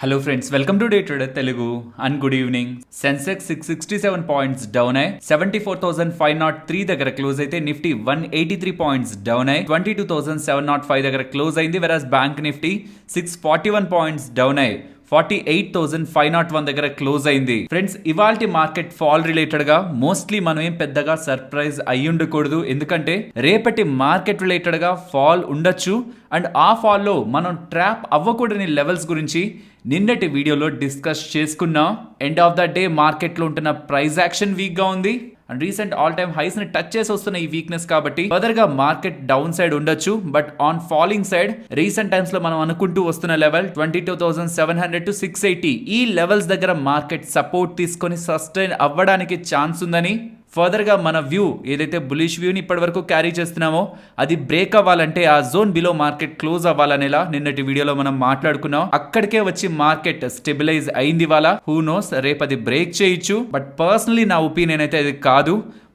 Hello friends, welcome to day trader Telugu and good evening. Sensex 667 points down అయ్యి 74,503 దగ్గర close అయితే Nifty 183 points down అయ్యి 22,705 దగ్గర క్లోజ్ అయింది. వెరాస్ బ్యాంక్ నిఫ్టీ 641 పాయింట్స్ డౌన్ అయ్యి 48,501 దగ్గర క్లోజ్ అయింది. ఫ్రెండ్స్, ఇవాల్టి మార్కెట్ ఫాల్ రిలేటెడ్ గా మోస్ట్లీ మనం ఏం పెద్దగా సర్ప్రైజ్ అయ్యి ఉండకూడదు. ఎందుకంటే రేపటి మార్కెట్ రిలేటెడ్ గా ఫాల్ ఉండొచ్చు అండ్ ఆ ఫాల్ లో మనం ట్రాప్ అవ్వకూడని లెవెల్స్ గురించి నిన్నటి వీడియోలో డిస్కస్ చేసుకున్నాం. ఎండ్ ఆఫ్ ద డే మార్కెట్లో ఉంటున్న ప్రైస్ యాక్షన్ వీక్ గా ఉంది and recent all time highs ని టచ్ చేసి వస్తున్న ఈ వీక్నెస్ కాబట్టి ఫర్దర్ గా మార్కెట్ డౌన్ సైడ్ ఉండొచ్చు. But on falling side recent times లో మనం అనుకుంటూ వస్తున్న లెవెల్ 22,700 to 680 ఈ లెవెల్స్ దగ్గర మార్కెట్ సపోర్ట్ తీసుకొని సస్టైన్ అవ్వడానికి ఛాన్స్ ఉందని ఫర్దర్ గా మన వ్యూ ఏదైతే బులిష్ వ్యూని ఇప్పటి వరకు క్యారీ చేస్తున్నామో అది బ్రేక్ అవ్వాలంటే ఆ జోన్ బిలో మార్కెట్ క్లోజ్ అవ్వాలనేలా నిన్నటి వీడియోలో మనం మాట్లాడుకున్నాం. అక్కడికే వచ్చి మార్కెట్ స్టెబిలైజ్ అయింది. వాళ్ళ హూ నోస్ రేపు అది బ్రేక్ చేయొచ్చు. బట్ పర్సనలీ నా ఒపీనియన్ అయితే అది కాదు.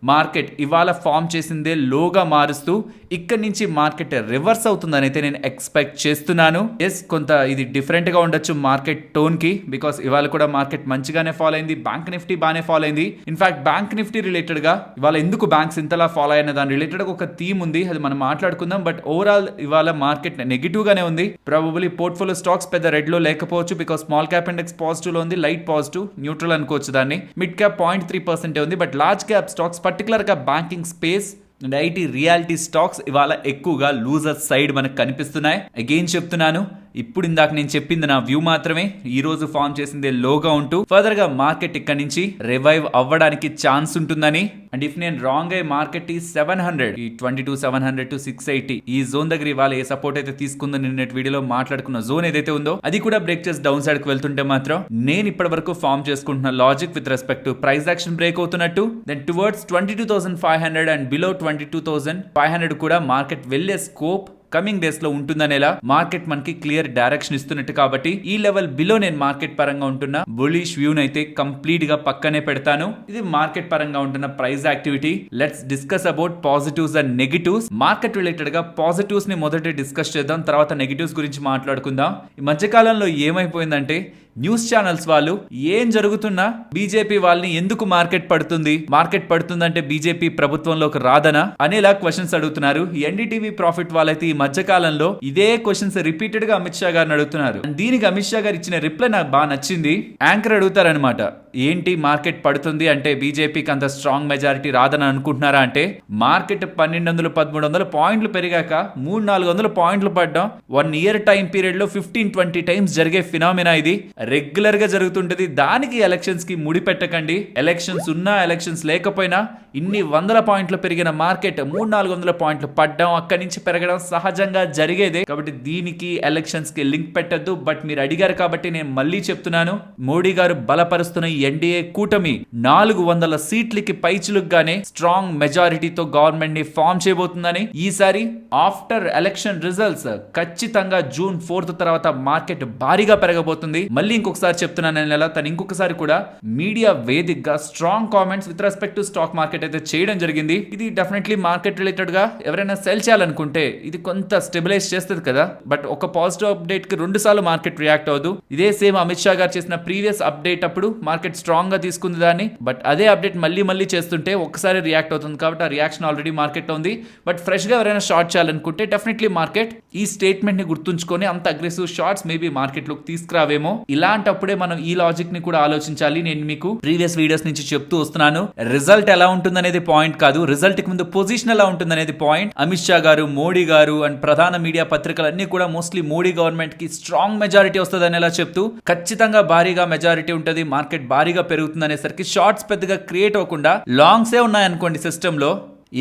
మార్కెట్ ఇవాళ ఫామ్ చేసిందే లోగా మారుస్తూ ఇక్కడి నుంచి మార్కెట్ రివర్స్ అవుతుందని అయితే నేను ఎక్స్పెక్ట్ చేస్తున్నాను. ఎస్, కొంత ఇది డిఫరెంట్ గా ఉండొచ్చు మార్కెట్ టోన్ కి, బికాస్ ఇవాళ కూడా మార్కెట్ మంచిగానే ఫాలో అయింది. బ్యాంక్ నిఫ్టీ బాగానే ఫాలో అయింది. ఇన్ఫాక్ట్ బ్యాంక్ నిఫ్టీ రిలేటెడ్ గా ఇవాళ ఎందుకు బ్యాంక్స్ ఇంతలా ఫాలో అయిన దాని రిలేటెడ్ ఒక థీమ్ ఉంది, అది మనం మాట్లాడుకుందాం. బట్ ఓవరాల్ ఇవాళ మార్కెట్ నెగిటివ్ గానే ఉంది. ప్రాబబుల్లీ పోర్ట్ఫోలియో స్టాక్స్ పెద్ద రెడ్ లో లేకపోవచ్చు, because small cap index positive లో ఉంది, లైట్ పాజిటివ్, న్యూట్రల్ అనుకోవచ్చు దాన్ని. మిడ్ క్యాప్ 0.3% ఉంది. But large cap stocks particular గా banking space and IT reality stocks ఇవాళ ఎక్కువగా లూజర్ సైడ్ మనకు కనిపిస్తున్నాయి. అగైన్ చెప్తున్నాను, ఇప్పుడు ఇందాక నేను చెప్పింది నా వ్యూ మాత్రమే. ఈ రోజు ఫామ్ చేసిందే లోగా ఉంటూ ఫర్దర్ గా మార్కెట్ ఇక్కడ నుంచి రివైవ్ అవ్వడానికి ఛాన్స్ ఉంటుందని. అండ్ ఇఫ్ నేను రాంగ్ అయ్యి మార్కెట్ ఈ 700 ఈ 22,700 to 680 ఈ జోన్ దగ్గర ఇవాళ ఏ సపోర్ట్ అయితే తీసుకుందో నిన్నటి వీడియోలో మాట్లాడుకున్న జోన్ ఏదైతే ఉందో అది కూడా బ్రేక్ చేసి డౌన్ సైడ్ కి వెళ్తుంటే మాత్రం నేను ఇప్పటి వరకు ఫామ్ చేసుకుంటున్న logic with respect to price action break అవుతున్నట్టు, దెన్ టువర్డ్స్ 22,500 అండ్ బిలో 22,500 కూడా మార్కెట్ వెళ్లే స్కోప్ కమింగ్ డేస్ లో ఉంటుందనేలా మార్కెట్ మనకి క్లియర్ డైరెక్షన్ ఇస్తున్నట్టు. కాబట్టి ఈ లెవెల్ బిలో నేను మార్కెట్ పరంగా ఉంటున్న బులిష్ వ్యూ అయితే కంప్లీట్ గా పక్కనే పెడతాను. ఇది మార్కెట్ పరంగా ఉంటున్న price activity. Let's discuss about positives and negatives. Market related గా పాజిటివ్స్ ని మొదట డిస్కస్ చేద్దాం, తర్వాత నెగిటివ్స్ గురించి మాట్లాడుకుందాం. ఈ మధ్య కాలంలో ఏమైపోయిందంటే న్యూస్ ఛానల్స్ వాళ్ళు ఏం జరుగుతున్నా బీజేపీ వాళ్ళని ఎందుకు మార్కెట్ పడుతుందంటే బీజేపీ ప్రభుత్వంలోకి రాదనా అనేలా క్వశ్చన్స్ అడుగుతున్నారు. ఎన్డీటీవీ ప్రాఫిట్ వాళ్ళైతే ఈ మధ్య కాలంలో ఇదే క్వశ్చన్స్ రిపీటెడ్ గా అమిత్ షా గారిని అడుగుతున్నారు. దీనికి అమిత్ షా గారు ఇచ్చిన రిప్లై నాకు బాగా నచ్చింది. యాంకర్ అడుగుతారనమాట, ఏంటి మార్కెట్ పడుతుంది అంటే బీజేపీకి అంత స్ట్రాంగ్ మెజారిటీ రాదని అనుకుంటున్నారా అంటే, మార్కెట్ 1200-1300 పాయింట్లు పెరిగాక 300-400 పాయింట్లు పడ్డం 1 year టైం పీరియడ్ లో 15-20 టైమ్స్ జరిగే ఫినామినా. ఇది రెగ్యులర్ గా జరుగుతుంటది. దానికి ఎలక్షన్స్ కి ముడి పెట్టకండి. ఎలక్షన్స్ ఉన్నా ఎలక్షన్స్ లేకపోయినా ఇన్ని 100 పాయింట్లు పెరిగిన మార్కెట్ 300-400 పాయింట్లు పడ్డం, అక్కడి నుంచి పెరగడం సహజంగా జరిగేదే. కాబట్టి దీనికి ఎలక్షన్స్ కి లింక్ పెట్టద్దు. బట్ మీరు అడిగారు కాబట్టి నేను మళ్ళీ చెప్తున్నాను, మోడీ గారు బలపరుస్తున్న ఎన్డీఏ కూటమి 400 సీట్లకి పైచులుగానే స్ట్రాంగ్ మెజారిటీతో గవర్నమెంట్ ని ఫామ్ చేయబోతుందని. ఈసారి ఆఫ్టర్ ఎలక్షన్ రిజల్ట్స్ ఖచ్చితంగా June 4th తర్వాత మార్కెట్ భారీగా పెరగబోతుంది. మళ్ళీ ఇంకొకసారి చెప్తున్నాను, నెల తను ఇంకొకసారి కూడా మీడియా వేదికగా strong comments with respect to stock market అయితే చేయడం జరిగింది. ఇది డెఫినెట్లీ మార్కెట్ రిలేటెడ్ గా ఎవరైనా సెల్ చేయాలనుకుంటే ఇది కొంత స్టెబిలైజ్ చేస్తుంది కదా. బట్ ఒక పాజిటివ్ అప్డేట్ కి 2 సార్లు మార్కెట్ రియాక్ట్ అవ్వదు. ఇదే సేమ్ అమిత్ షా గారు చేసిన ప్రీవియస్ అప్డేట్ అప్పుడు మార్కెట్ స్ట్రాంగ్ గా తీసుకుంది దాన్ని. బట్ అదే అప్డేట్ మళ్ళీ చేస్తుంటే ఒక్కసారి రియాక్ట్ అవుతుంది. కాబట్టి ఆ రియాక్షన్ ఆల్రెడీ మార్కెట్ లో ఉంది. బట్ ఫ్రెష్ గా ఎవరైనా షార్ట్ చేయాలనుకుంటే డెఫినెట్లీ మార్కెట్ ఈ స్టేట్మెంట్ ని గుర్తుంచుకొని అంత అగ్రెసివ్ షార్ట్స్ మేబీ మార్కెట్ లోకి తీసుకురావేమో. ఇలాంటప్పుడే మనం ఈ లాజిక్ ని కూడా ఆలోచించాలి. నేను మీకు ప్రీవియస్ వీడియోస్ నుంచి చెప్తూ వస్తున్నాను, రిజల్ట్ ఎలా ఉంటుందనేది పాయింట్ కాదు, రిజల్ట్ కి ముందు పొజిషన్ ఎలా ఉంటుందనేది పాయింట్. అమిత్ షా గారు, మోడీ గారు అండ్ ప్రధాన మీడియా పత్రికలన్నీ కూడా మోస్ట్లీ మోడీ గవర్నమెంట్ కి స్ట్రాంగ్ మెజారిటీ వస్తుంది అనేలా చెప్తూ ఖచ్చితంగా భారీగా మెజారిటీ ఉంటుంది, మార్కెట్ భారీగా పెరుగుతుంది అనేసరికి షార్ట్స్ పెద్దగా క్రియేట్ అవ్వకుండా లాంగ్సే ఉన్నాయనుకోండి సిస్టమ్ లో,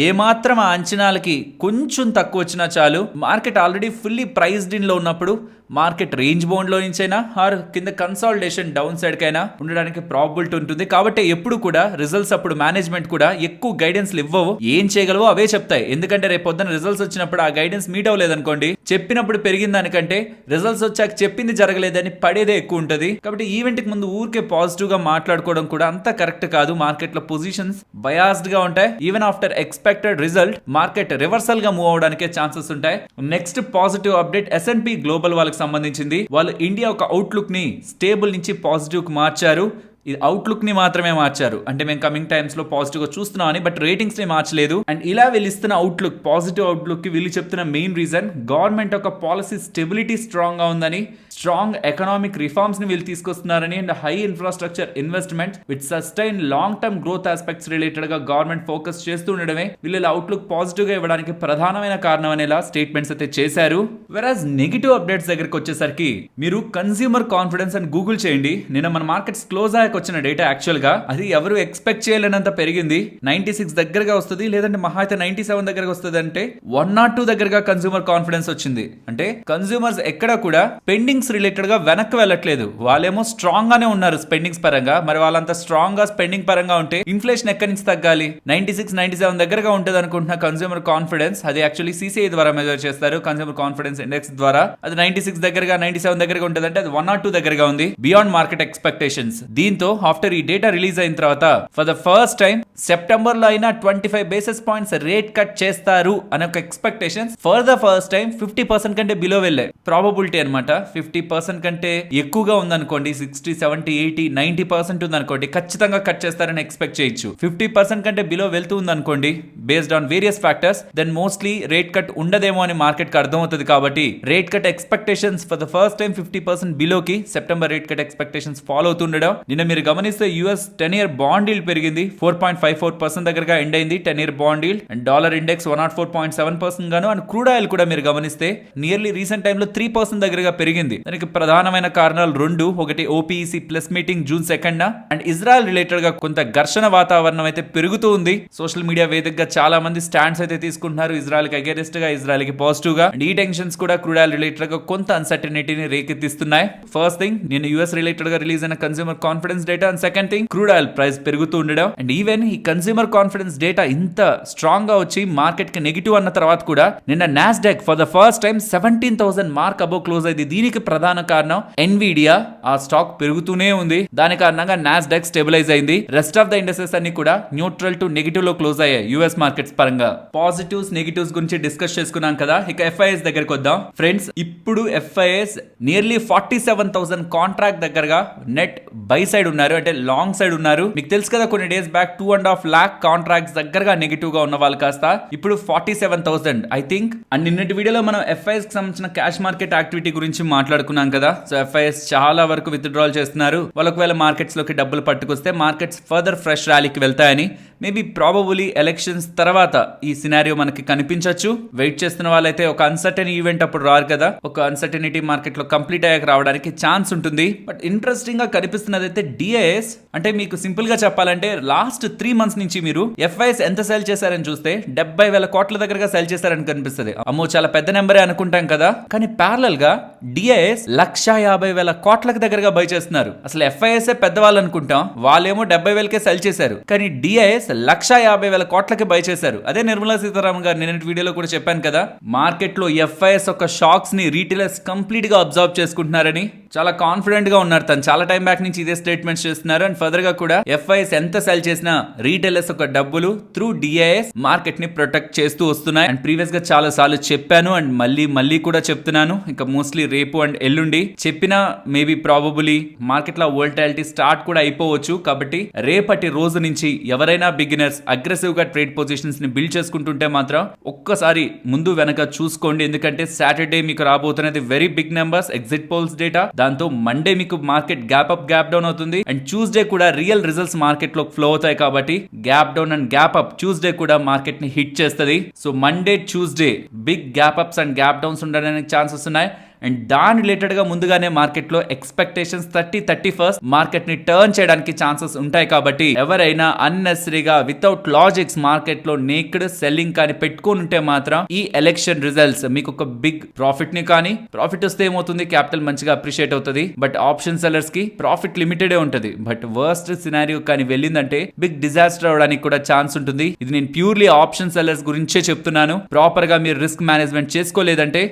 ఏమాత్రం ఆ అంచనాలకి కొంచెం తక్కువ వచ్చినా చాలు market already fully priced in లో ఉన్నప్పుడు మార్కెట్ రేంజ్ బౌండ్ లో నుంచైనా ఆర్ కింద కన్సాలిడేషన్ డౌన్ సైడ్ కైనా ఉండడానికి ప్రాబిలిటీ ఉంటుంది. కాబట్టి ఎప్పుడు కూడా రిజల్ట్స్ అప్పుడు మేనేజ్మెంట్ కూడా ఎక్కువ గైడెన్స్ ఇవ్వవు, ఏం చేయగలవో అవే చెప్తాయి. ఎందుకంటే రేపు పొద్దున రిజల్ట్స్ వచ్చినప్పుడు ఆ గైడెన్స్ మీట్ అవ్వలేదనుకోండి, చెప్పినప్పుడు పెరిగిన దానికంటే రిజల్ట్స్ వచ్చాక చెప్పింది జరగలేదని పడేదే ఎక్కువ ఉంటుంది. కాబట్టి ఈవెంట్ కి ముందు ఊరికే పాజిటివ్ గా మాట్లాడుకోవడం కూడా అంత కరెక్ట్ కాదు. మార్కెట్ లో పొజిషన్స్ బయాస్డ్ గా ఉంటాయి. Even after expected result market reversal గా మూవ్ అవడానికే ఛాన్సెస్ ఉంటాయి. Next positive update S&P global వాళ్ళకి సంబంధించింది. వాళ్ళు ఇండియా ఒక అవుట్లుక్ ని స్టేబుల్ నుంచి పాజిటివ్ కి మార్చారు. ఇది అవుట్లుక్ ని మాత్రమే మార్చారు, అంటే మేము కమింగ్ టైమ్స్ లో పాజిటివ్ గా చూస్తున్నాం అని, బట్ రేటింగ్స్ ని మార్చలేదు. అండ్ ఇలా వీళ్ళు ఇస్తున్న అవుట్లుక్, పాజిటివ్ అవుట్లుక్ కి వీళ్ళు చెప్తున్న మెయిన్ రీజన్ గవర్నమెంట్ ఒక పాలసీ స్టెబిలిటీ స్ట్రాంగ్ గా ఉందని, స్ట్రాంగ్ ఎకనామిక్ రిఫార్మ్స్ ని వీళ్ళు తీసుకొస్తున్నారని, and high infrastructure investment with sustain long term growth aspects related గా గవర్నమెంట్ ఫోకస్ చేస్తూ ఉండడమే వీళ్ళు అవుట్లుక్ పాజిటివ్ గా ఇవ్వడానికి ప్రధానమైన కారణం అనేలా స్టేట్మెంట్స్ అయితే చేశారు. వెరాజ్ నెగిటివ్ అప్డేట్స్ దగ్గరికి వచ్చేసరికి మీరు కన్స్యూమర్ కాన్ఫిడెన్స్ అని గూగుల్ చేయండి. నిన్న మన మార్కెట్స్ క్లోజ్ అయ్యాక వచ్చిన డేటా యాక్చువల్ గా అది ఎవరు ఎక్స్పెక్ట్ చేయలేనంత పెరిగింది. 96 దగ్గరగా వస్తుంది, లేదంటే మహా అయితే 97 దగ్గరకు వస్తుంది. అంటే 102 దగ్గరగా కన్స్యూమర్ కాన్ఫిడెన్స్ వచ్చింది. అంటే కన్స్యూమర్స్ ఎక్కడ కూడా స్పెండింగ్స్ రిలేటెడ్ గా వెనక్కి వెళ్ళట్లేదు. వాళ్ళేమో స్ట్రాంగ్ గానే ఉన్నారు స్పెండింగ్స్ పరంగా. మరి వాళ్ళంతా స్ట్రాంగ్ గా స్పెండింగ్ పరంగా ఉంటే ఇన్ఫ్లేషన్ ఎక్కడి నుంచి తగ్గాలి? 96, 97 దగ్గరగా ఉంటుంది అనుకుంటున్న కన్స్యూమర్ కాన్ఫిడెన్స్, అది యాక్చువల్లీ CCI ద్వారా మెజర్ చేస్తారు, కన్స్యూమర్ కాన్ఫిడెన్స్ ఇండెక్స్ ద్వారా. అది 96 దగ్గరగా 97 దగ్గరగా ఉంటుంది, అంటే అది 102 దగ్గరగా ఉంది, బియాండ్ మార్కెట్ ఎక్స్పెక్టేషన్స్. దీంతో ఆఫ్టర్ ఈ డేటా రిలీజ్ అయిన తర్వాత for the first time September లో అయినా 25 బేసిస్ పాయింట్స్ రేట్ కట్ చేస్తారు అనే ఒక expectations for the first time 50% కంటే బిలో వెళ్ళాయి. ప్రాబబిలిటీ అనమాట 50% కంటే ఎక్కువగా ఉందనుకోండి, 60, 70, 80, 90% ఉందనుకోండి, ఖచ్చితంగా కట్ చేస్తారని ఎక్స్పెక్ట్ చేయొచ్చు. 50% కంటే బిలో వెళ్తూ ఉందనుకోండి, based on various factors, then mostly rate cut ఉండదేమో అని మార్కెట్ కి అర్థమవుతుంది. కాబట్టి rate cut expectations for the first time 50% బిలోకి September rate cut expectations follow అవుతుండడం. నిన్న మీరు గమనిస్తే యూఎస్ 10-year బాండ్ ఈల్డ్ పెరిగింది, 4.54% దగ్గరగా ఎండ్ అయింది 10-year bond yield. And dollar index 104.7% గాను, అండ్ క్రూడ్ ఆయిల్ కూడా మీరు గమనిస్తే నియర్లీ రీసెంట్ టైంలో 3% దగ్గరగా పెరిగింది. దానికి ప్రధానమైన కారణాలు రెండు. ఒకటి OPEC pleased meeting June 2nd, and Israel related గా కొంత ఘర్షణ వాతావరణం అయితే పెరుగుతూ ఉంది. సోషల్ మీడియా వేదికగా చాలా మంది స్టాండ్స్ అయితే తీసుకుంటున్నారు, ఇజ్రాయెల్ కి అగేనిస్ట్ గా, ఇజ్రాయెల్ కి పాజిటివ్ గా. అండ్ ఈ టెన్షన్స్ కూడా క్రూడ్ ఆయిల్ రిలేటెడ్ గా కొంత అన్సర్టనిటీని రేకెత్తిస్తున్నాయి. ఫస్ట్ థింగ్, నేను యూఎస్ రిలేటెడ్ గా రిలీజ్ అయిన consumer confidence data, and second thing crude oil price పెరుగుతూ ఉండడం. అండ్ ఈవెన్ ఈ కన్స్యూమర్ కాన్ఫిడెన్స్ డేటా ఇంత స్ట్రాంగ్ గా వచ్చి మార్కెట్ కి నెగిటివ్ అన్న తర్వాత కూడా నిన్న Nasdaq for the first time 17,000 mark above close అయింది. దీనికి ప్రధాన కారణం ఎన్విడియా, ఆ స్టాక్ పెరుగుతూనే ఉంది. దాని కారణంగా నాస్డాక్ స్టెబిలైజ్ అయింది. రెస్ట్ ఆఫ్ ద ఇండస్ట్రీస్ అన్ని కూడా న్యూట్రల్ టు నెగిటివ్ లో క్లోజ్ అయ్యాయి యూఎస్ మార్కెట్స్ పరంగా. పాజిటివ్స్ నెగిటివ్స్ గురించి డిస్కస్ చేసుకున్నాం కదా, ఇక FIS దగ్గరకు వద్దాం ఫ్రెండ్స్. ఇప్పుడు FIS నియర్లీ 47,000 కాంట్రాక్ట్ దగ్గరగా నెట్ బై సైడ్ ఉన్నారు, అంటే లాంగ్ సైడ్ ఉన్నారు. మీకు తెలుసు కదా, కొన్ని డేస్ బ్యాక్ 2.5 lakh కాంట్రాక్ట్స్ దగ్గరగా నెగిటివ్ గా ఉన్న వాళ్ళు కాస్త ఇప్పుడు 47,000 ఐ థింక్. అండ్ నిన్నటి వీడియోలో మనం FIS కి సంబంధించిన క్యాష్ మార్కెట్ యాక్టివిటీ గురించి మాట్లాడుకున్నాం కదా. సో FIS చాలా వరకు విత్డ్రాల్ చేస్తున్నారు. వాళ్ళు ఒకవేళ మార్కెట్స్ లోకి డబ్బులు పట్టుకొస్తే మార్కెట్స్ ఫర్దర్ ఫ్రెష్ ర్యాలీకి వెళ్తాయని, మేబీ ప్రాబబులీ ఎలక్షన్స్ తర్వాత ఈ సినారియో మనకి కనిపించవచ్చు. వెయిట్ చేస్తున్న వాళ్ళైతే ఒక అన్సర్టన్ ఈవెంట్ అప్పుడు రారు కదా, ఒక అన్సర్టనిటీ మార్కెట్ లో కంప్లీట్ అయ్యాక రావడానికి ఛాన్స్ ఉంటుంది. బట్ ఇంట్రెస్టింగ్ గా కనిపిస్తున్నది అయితే DIS. అంటే మీకు సింపుల్ గా చెప్పాలంటే లాస్ట్ 3 months నుంచి మీరు FIS ఎంత సెల్ చేశారని చూస్తే 70,000 కోట్ల దగ్గరగా సెల్ చేశారని కనిపిస్తుంది. అమ్మో, చాలా పెద్ద నెంబరే అనుకుంటాం కదా, కానీ ప్యారలల్ గా DIS 150,000 కోట్లకు దగ్గరగా బై చేస్తున్నారు. అసలు FIS పెద్దవాళ్ళు అనుకుంటాం, వాళ్ళేమో 70,000కే సెల్ చేశారు, కానీ DIS 150,000 కోట్లకి బై చేశారు. అదే నిర్మలా సీతారామన్ గారు నిన్నటి వీడియోలో కూడా చెప్పాను కదా, మార్కెట్ లో FIS ఒక షాక్స్ ని రీటైలర్స్ కంప్లీట్ గా అబ్జర్వ్ చేసుకుంటున్నారని. చాలా కాన్ఫిడెంట్ గా ఉన్నారు, తను చాలా టైం బ్యాక్ నుంచి ఇదే స్టేట్మెంట్స్ చేస్తున్నారు. అండ్ ఫర్దర్ గా కూడా FIS ఎంత సెల్ చేసినా రీటైలర్స్ ఒక డబ్బులు త్రూ DIS మార్కెట్ ని ప్రొటెక్ట్ చేస్తూ వస్తున్నాయి. అండ్ ప్రీవియస్ గా చాలా సార్లు చెప్పాను, అండ్ మళ్ళీ కూడా చెప్తున్నాను. ఇంకా మోస్ట్లీ రేపు అండ్ ఎల్లుండి చెప్పినా మేబీ ప్రాబబులీ మార్కెట్ లో వోల్టాలిటీ స్టార్ట్ కూడా అయిపోవచ్చు. కాబట్టి రేపటి రోజు నుంచి ఎవరైనా బిగినర్స్ అగ్రెసివ్ గా ట్రేడ్ పొజిషన్స్ ని బిల్డ్ చేసుకుంటుంటే మాత్రం ఒక్కసారి ముందు వెనక చూసుకోండి. ఎందుకంటే సాటర్డే మీకు రాబోతున్నది very big numbers, exit polls data. దాంతో మండే మీకు market gap up gap down అవుతుంది, అండ్ ట్యూస్డే కూడా రియల్ రిజల్ట్స్ మార్కెట్ లో ఫ్లో అవుతాయి. కాబట్టి gap down and gap up Tuesday కూడా మార్కెట్ ని హిట్ చేస్తుంది. So Monday Tuesday big gap ups and gap downs ఉండడానికి ఛాన్సెస్ ఉన్నాయి. అండ్ దాని రిలేటెడ్ గా ముందుగానే మార్కెట్ లో ఎక్స్పెక్టేషన్స్ 31st మార్కెట్ ని టర్న్ చేయడానికి ఛాన్సెస్ ఉంటాయి. కాబట్టి ఎవరైనా అన్నెసరీగా వితౌట్ లాజిక్స్ మార్కెట్ లో నేక్డ్ సెల్లింగ్ కానీ పెట్టుకుని ఉంటే మాత్రం ఈ ఎలక్షన్ రిజల్ట్స్ మీకు ఒక బిగ్ ప్రాఫిట్ ని, కానీ ప్రాఫిట్ వస్తే ఏమవుతుంది, క్యాపిటల్ మంచిగా అప్రిషియేట్ అవుతుంది. బట్ ఆప్షన్ సెల్లర్స్ కి ప్రాఫిట్ లిమిటెడ్ ఉంటుంది. బట్ వర్స్ట్ సినారియో కానీ వెళ్ళిందంటే బిగ్ డిజాస్టర్ అవడానికి కూడా ఛాన్స్ ఉంటుంది. ఇది నేను ప్యూర్లీ ఆప్షన్ సెల్లర్స్ గురించే చెప్తున్నాను. ప్రాపర్ గా మీరు రిస్క్ మేనేజ్మెంట్ చేసుకోలేదంటే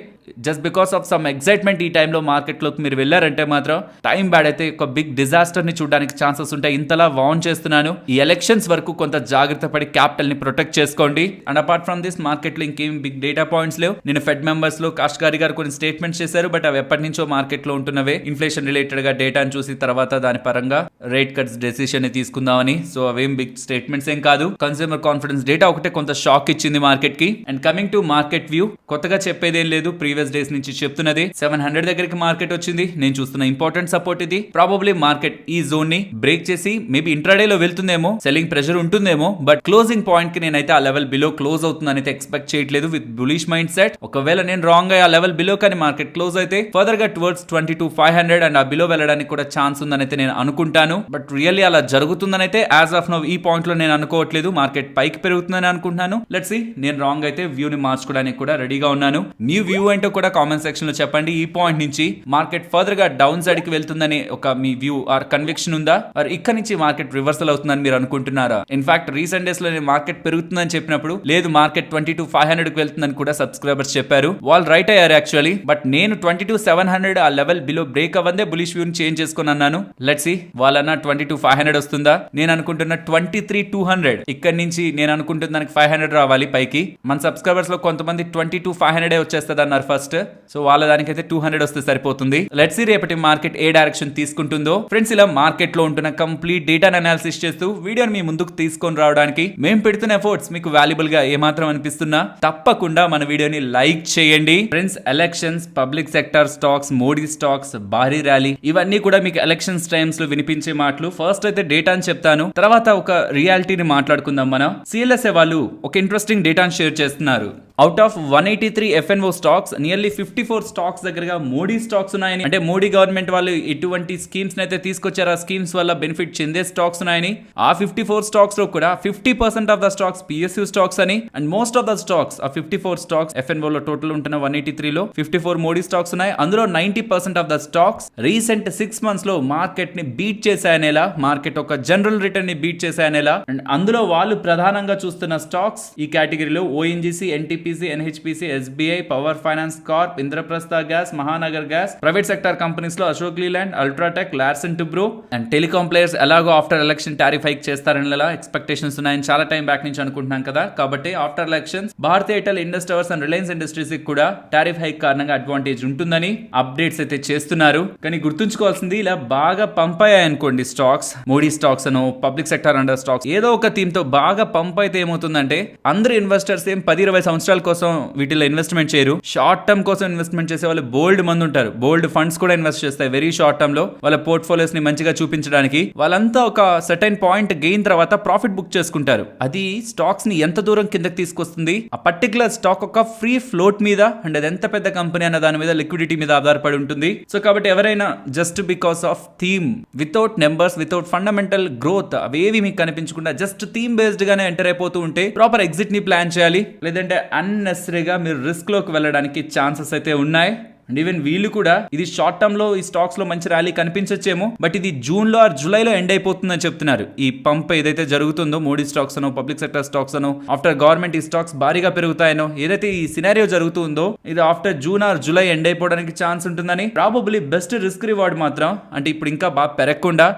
just because of some excitement ఈ టైంలో మార్కెట్లోకి మీరు వెళ్ళారంటే మాత్రం టైం బ్యాడ్ అయితే ఒక బిగ్ డిజాస్టర్ ని చూడడానికి ఛాన్సెస్ ఉంటాయి. ఇంతలా వార్న్ చేస్తున్నాను. ఈ ఎలక్షన్స్ వరకు కొంత జాగ్రత్త పడి క్యాపిటల్ ని ప్రొటెక్ట్ చేసుకోండి. And apart from this market లో ఇంకేం బిగ్ డేటా పాయింట్స్ లేవు. నేను ఫెడ్ మెంబర్స్ లో కాష్గారి గారు కొన్ని స్టేట్మెంట్స్ చేశారు, బట్ అవి ఎప్పటి నుంచో మార్కెట్ లో ఉంటున్నవే. ఇన్ఫ్లేషన్ రిలేటెడ్ గా డేటాను చూసి తర్వాత దాని పరంగా రేట్ కట్స్ డెసిషన్ ని తీసుకుందామని. సో అవేం బిగ్ స్టేట్మెంట్స్ ఏం కాదు. కన్స్యూమర్ కాన్ఫిడెన్స్ డేటా ఒకటే కొంత షాక్ ఇచ్చింది మార్కెట్ కి. And coming to market view, కొత్తగా చెప్పేదేం లేదు. ప్రీవియస్ డేస్ నుంచి చెప్తున్నది 700 దగ్గరికి మార్కెట్ వచ్చింది. నేను చూస్తున్న ఇంపార్టెంట్ సపోర్ట్ ఇది. ప్రాబబ్లీ మార్కెట్ ఈ జోన్ ని బ్రేక్ చేసి మేబీ ఇంట్రాడే లో వెళ్తుందేమో, సెల్లింగ్ ప్రెషర్ ఉంటుందేమో, బట్ క్లోజింగ్ పాయింట్ కి నేనైతే ఆ లెవెల్ బిలో క్లోజ్ అవుతుందని అయితే ఎక్స్పెక్ట్ చేయట్లేదు విత్ బులిష్ మైండ్ సెట్. ఒకవేళ నేను రాంగ్ అయ్యి ఆ లెవెల్ బిలో కానీ మార్కెట్ క్లోజ్ అయితే ఫర్దర్ గా టువర్డ్స్ 22,500 అండ్ ఆ బిలో వెళ్ళడానికి కూడా ఛాన్స్ ఉందని అయితే నేను అనుకుంటాను. బట్ రియల్లీ అలా జరుగుతుందని అయితే యాజ్ ఆఫ్ నౌ ఈ పాయింట్ లో నేను అనుకోవట్లేదు. మార్కెట్ పైకి పెరుగుతుందని అనుకుంటున్నాను. లెట్స్ సీ, నేను రాంగ్ అయితే వ్యూ ని మార్చుకోవడానికి కూడా రెడీగా ఉన్నాను. మీ వ్యూ ఏంటో కూడా కామెంట్ సెక్షన్ లో చెప్పండి. ఈ పాయింట్ నుంచి మార్కెట్ ఫర్దర్ గా డౌన్ సైడ్ కి వెళ్తుందని ఒక మీ వ్యూ ఆర్ కన్విక్షన్ ఉందా, ఆర్ ఇక్కడ నుంచి మార్కెట్ రివర్సల్ అవుతుందని మీరు అనుకుంటున్నారా? ఇన్ఫాక్ట్ రీసెంట్ డేస్ లో నేను మార్కెట్ పెరుగుతుందని చెప్పినప్పుడు లేదు మార్కెట్ 22,500 కి వెళ్తుందని కూడా సబ్స్క్రైబర్స్ చెప్పారు. వాళ్ళు రైట్ అయ్యారు యాక్చువల్లీ. బట్ నేను 22,700 ఆ లెవెల్ బిలో బ్రేక్ అవ్వందే బులిష్ వ్యూ చేంజ్ చేసుకుని అన్నాను. లెట్స్ సీ, వాళ్ళన్నా 22,500 వస్తుందా? నేను అనుకుంటున్న 23,200. ఇక్కడ నుంచి నేను అనుకుంటున్న దానికి 500 రావాలి పైకి. మన సబ్స్క్రైబర్స్ లో కొంతమంది 22,500 వచ్చేస్తుంది అన్నారు ఫస్ట్. సో వాళ్ళ దానికైతే 200 వస్తే సరిపోతుంది. లెట్స్ సీ రేపటి మార్కెట్ ఏ డైరెక్షన్ తీసుకుంటుందో. ఫ్రెండ్స్, ఇలా మార్కెట్ లో ఉంటున్న కంప్లీట్ డేటాను అనాలిసిస్ చేస్తూ వీడియోని మీ ముందుకు తీసుకొని రావడానికి మేము పెడుతున్న ఎఫర్ట్స్ మీకు వాల్యుబుల్ గా ఏమాత్రం అనిపిస్తున్నా తప్పకుండా మన వీడియోని లైక్ చేయండి. Friends, elections, public sector stocks, Modi stocks, భారీ ర్యాలీ, ఇవన్నీ కూడా మీకు ఎలక్షన్స్ టైమ్స్ లో వినిపించే మాటలు. ఫస్ట్ అయితే డేటా అని చెప్తాను, తర్వాత ఒక రియాలిటీని మాట్లాడుకుందాం. మనం సిఎల్ఎస్ఏ వాళ్ళు ఒక ఇంట్రెస్టింగ్ డేటాను షేర్ చేస్తున్నారు. Out of 183 FNO stocks, nearly 54 stocks దగ్గరగా మోడీ స్టాక్స్ ఉన్నాయని, అంటే మోడీ గవర్నమెంట్ వాళ్ళు ఎటువంటి స్కీమ్స్ అయితే తీసుకొచ్చారు ఆ స్కీమ్స్ వల్ల బెనిఫిట్ చెందే స్టాక్స్ ఉన్నాయని. ఆ 54 స్టాక్స్ లో కూడా 50% of the stocks PSU stocks అని. And most of the stocks, ఆ 54 స్టాక్స్ FNO లో టోటల్ ఉంటున్న 183 లో 54 మోడీ స్టాక్స్ ఉన్నాయి. అందులో 90% of the stocks recent 6 months లో మార్కెట్ ని బీట్ చేశాయనేలా, మార్కెట్ ఒక జనరల్ రిటర్న్ ని బీట్ చేశాయనేలా. అండ్ అందులో వాళ్ళు ప్రధానంగా చూస్తున్న స్టాక్స్ ఈ కేటగిరీలో ONGC, NTPC, NHPC, SBI, power finance corp, Indraprastha gas, Mahanagar gas, private sector companies లో Ashok Leyland, UltraTech, Larsen Toubro and telecom players ఎలాగో ఆఫ్టర్ ఎలక్షన్ టారిఫ్ హైక్ చేస్తారని ఎక్స్పెక్టేషన్స్ ఉన్నాయని చాలా టైం బ్యాక్ నుంచి అనుకుంటున్నాం కదా. కాబట్టి after elections Bharatiya Airtel, Indus Towers and Reliance Industries కూడా టారిఫ్ హైక్ కారణంగా అడ్వాంటేజ్ ఉంటుందని అప్డేట్స్ అయితే చేస్తున్నారు. కానీ గుర్తుంచుకోవాల్సింది, ఇలా బాగా పంప్ అయ్యాయి అనుకోండి స్టాక్స్, మోడీ స్టాక్స్ అను, పబ్లిక్ సెక్టర్ అండర్ స్టాక్స్, ఏదో ఒక థీమ్ తో బాగా పంప్ అయితే ఏమవుతుందంటే అందరు ఇన్వెస్టర్స్ ఏం 10-20 సంవత్సరాల కోసం వీటిలో ఇన్వెస్ట్మెంట్ చేయరు. షార్ట్ టర్మ్ కోసం ఇన్వెస్ట్మెంట్ చేసే వాళ్ళు బోల్డ్ మంది ఉంటారు. బోల్డ్ ఫండ్స్ కూడా ఇన్వెస్ట్ చేస్తాయి వెరీ షార్ట్ టర్మ్ లో వాళ్ళ పోర్ట్ఫోలియోస్ ని మంచిగా చూపించడానికి. వాళ్ళంతా ఒక సర్టైన్ పాయింట్ గెయిన్ తర్వాత ప్రాఫిట్ బుక్ చేసుకుంటారు. అది స్టాక్స్ ని ఎంత దూరం కిందకి తీసుకొస్తుంది, ఆ పర్టికులర్ స్టాక్ ఒక ఫ్రీ ఫ్లోట్ మీద, అండ్ అది ఎంత పెద్ద కంపెనీ అన్న దాని మీద, లిక్విడిటీ మీద ఆధారపడి ఉంటుంది. సో కాబట్టి ఎవరైనా just because of theme, without numbers, without fundamental growth అవేవి మీకు కనిపించకుండా జస్ట్ థీమ్ బేస్డ్ గానే ఎంటర్ అయిపోతూ ఉంటే ప్రాపర్ ఎగ్జిట్ ని ప్లాన్ చేయాలి. లేదంటే అన్నెసరీగా మీరు రిస్క్ లోకి వెళ్ళడానికి ఛాన్సెస్ అయితే ఉన్నాయి. అండ్ ఈవెన్ వీళ్ళు కూడా ఇది షార్ట్ టర్మ్ లో ఈ స్టాక్స్ లో మంచి ర్యాలీ కనిపించొచ్చేమో, బట్ ఇది జూన్ లో ఆర్ జూలైలో ఎండ్ అయిపోతుందని చెప్తున్నారు. ఈ పంప్ ఏదైతే జరుగుతుందో మోడీ స్టాక్స్ అనో, పబ్లిక్ సెక్టర్ స్టాక్స్ అనో, ఆఫ్టర్ గవర్నమెంట్ ఈ స్టాక్స్ భారీగా పెరుగుతాయనో, ఏదైతే ఈ సినారియో జరుగుతుందో ఇది after June or July end అయిపోవడానికి ఛాన్స్ ఉంటుందని. ప్రాబబ్లీ బెస్ట్ రిస్క్ రివార్డ్ మాత్రం, అంటే ఇప్పుడు ఇంకా బాగా పెరగకుండా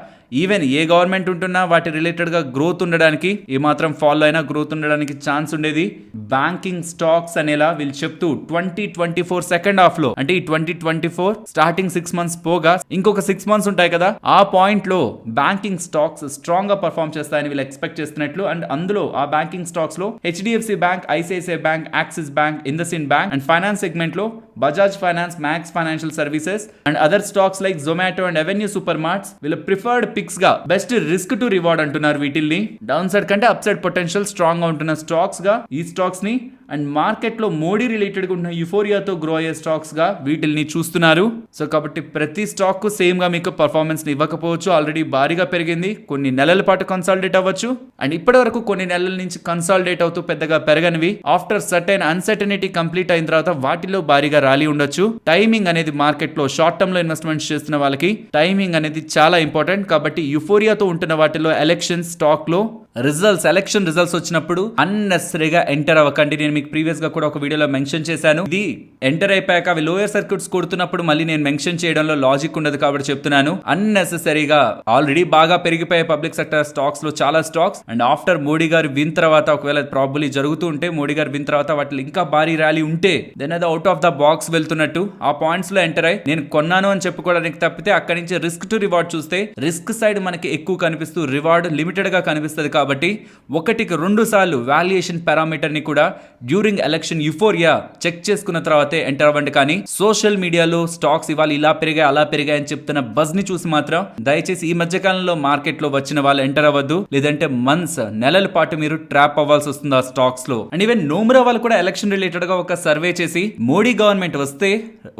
ఈవెన్ ఏ గవర్నమెంట్ ఉంటున్నా వాటి రిలేటెడ్ గా గ్రోత్ ఉండడానికి, ఏ మాత్రం ఫాలో అయినా గ్రోత్ ఉండడానికి ఛాన్స్ ఉండేది బ్యాంకింగ్ స్టాక్స్ అనేలా వీళ్ళు చెప్తూ 2024 సెకండ్ హాఫ్ లో, అంటే ఈ 2024 స్టార్టింగ్ 6 months పోగా ఇంకొక 6 months ఉంటాయి కదా, ఆ పాయింట్ లో బ్యాంకింగ్ స్టాక్స్ స్ట్రాంగ్ గా పర్ఫార్మ్ చేస్తాయని వీళ్ళు ఎక్స్పెక్ట్ చేస్తున్నట్లు. అండ్ అందులో ఆ బ్యాంకింగ్ స్టాక్స్ లో HDFC bank, ICICI bank, Axis bank, IndusInd bank, and finance segment లో Bajaj finance, Max financial services and other stocks like Zomato and Avenue super marts వీళ్ళ preferred picks గా best risk to reward అంటున్నారు. వీటిల్ని down side కంటే up side potential strong గా ఉంటున్న stocks గా ఈ స్టాక్స్ ని, అండ్ మార్కెట్ లో మోడీ రిలేటెడ్ గా ఉన్న యుఫోరియాతో గ్రో అయ్యే స్టాక్స్ గా వీటిల్ని చూస్తున్నారు. సో కాబట్టి ప్రతి స్టాక్ కు సేమ్ గా మీకు పర్ఫార్మెన్స్ ని ఇవ్వకపోవచ్చు. ఆల్రెడీ భారీగా పెరిగింది, కొన్ని నెలల పాటు కన్సాలిడేట్ అవ్వచ్చు, అండ్ ఇప్పటి వరకు కొన్ని నెలల నుంచి కన్సాలిడేట్ అవుతూ పెద్దగా పెరగనివి ఆఫ్టర్ సర్టైన్ అన్సర్టనిటీ కంప్లీట్ అయిన తర్వాత వాటిలో భారీగా ర్యాలీ ఉండొచ్చు. టైమింగ్ అనేది మార్కెట్ లో షార్ట్ టర్మ్ లో ఇన్వెస్ట్మెంట్స్ చేస్తున్న వాళ్ళకి టైమింగ్ అనేది చాలా ఇంపార్టెంట్. కాబట్టి యుఫోరియాతో ఉంటున్న వాటిలో ఎలక్షన్ స్టాక్ లో ఎలక్షన్ రిజల్ట్స్ వచ్చినప్పుడు అన్నెసరీగా ఎంటర్ అవ్వకండి. నేను మీకు ప్రీవియస్ గా కూడా ఒక వీడియోలో మెన్షన్ చేశాను. ఇది ఎంటర్ అయిపోయాక అవి లోయర్ సర్క్యూట్స్ కొడుతున్నప్పుడు మళ్ళీ నేను మెన్షన్ చేయడంలో లాజిక్ ఉండదు కాబట్టి చెప్తున్నాను. అన్నెసరీగా ఆల్రెడీ బాగా పెరిగిపోయాయి పబ్లిక్ సెక్టర్ స్టాక్స్ లో చాలా స్టాక్స్. అండ్ ఆఫ్టర్ మోడీ గారు విన్ తర్వాత ఒకవేళ ప్రాబబ్లీ జరుగుతూ ఉంటే మోడీ గారు విన్ తర్వాత వాటిలో ఇంకా భారీ ర్యాలీ ఉంటే దెన్ అది అవుట్ ఆఫ్ ద బాక్స్ వెళ్తున్నట్టు ఆ పాయింట్స్ లో ఎంటర్ అయ్యి నేను కొన్నాను అని చెప్పుకోవడానికి తప్పితే అక్కడి నుంచి రిస్క్ టు రివార్డ్ చూస్తే రిస్క్ సైడ్ మనకి ఎక్కువ కనిపిస్తూ రివార్డ్ లిమిటెడ్ గా కనిపిస్తుంది. కాబట్టి 1-2 సార్లు వాల్యుయేషన్ పారామీటర్ ని కూడా డ్యూరింగ్ ఎలక్షన్ యుఫోరియా చెక్ చేసుకున్న తర్వాతే ఎంటర్ అవ్వండి. కానీ సోషల్ మీడియాలో స్టాక్స్ ఇవాళ ఇలా పెరిగాయి అలా పెరిగాయి అని చెప్తున్న బజ్ ని చూసి మాత్రం దయచేసి ఈ మధ్య కాలంలో మార్కెట్ లో వచ్చిన వాళ్ళు ఎంటర్ అవ్వద్దు. లేదంటే మంత్స్ నెలల పాటు మీరు ట్రాప్ అవ్వాల్సి వస్తుంది ఆ స్టాక్స్ లో. అండ్ ఈవెన్ నోమురా వాళ్ళు కూడా ఎలక్షన్ రిలేటెడ్ గా ఒక సర్వే చేసి మోడీ గవర్నమెంట్ వస్తే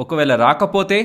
ఒకవేళ రాకపోతే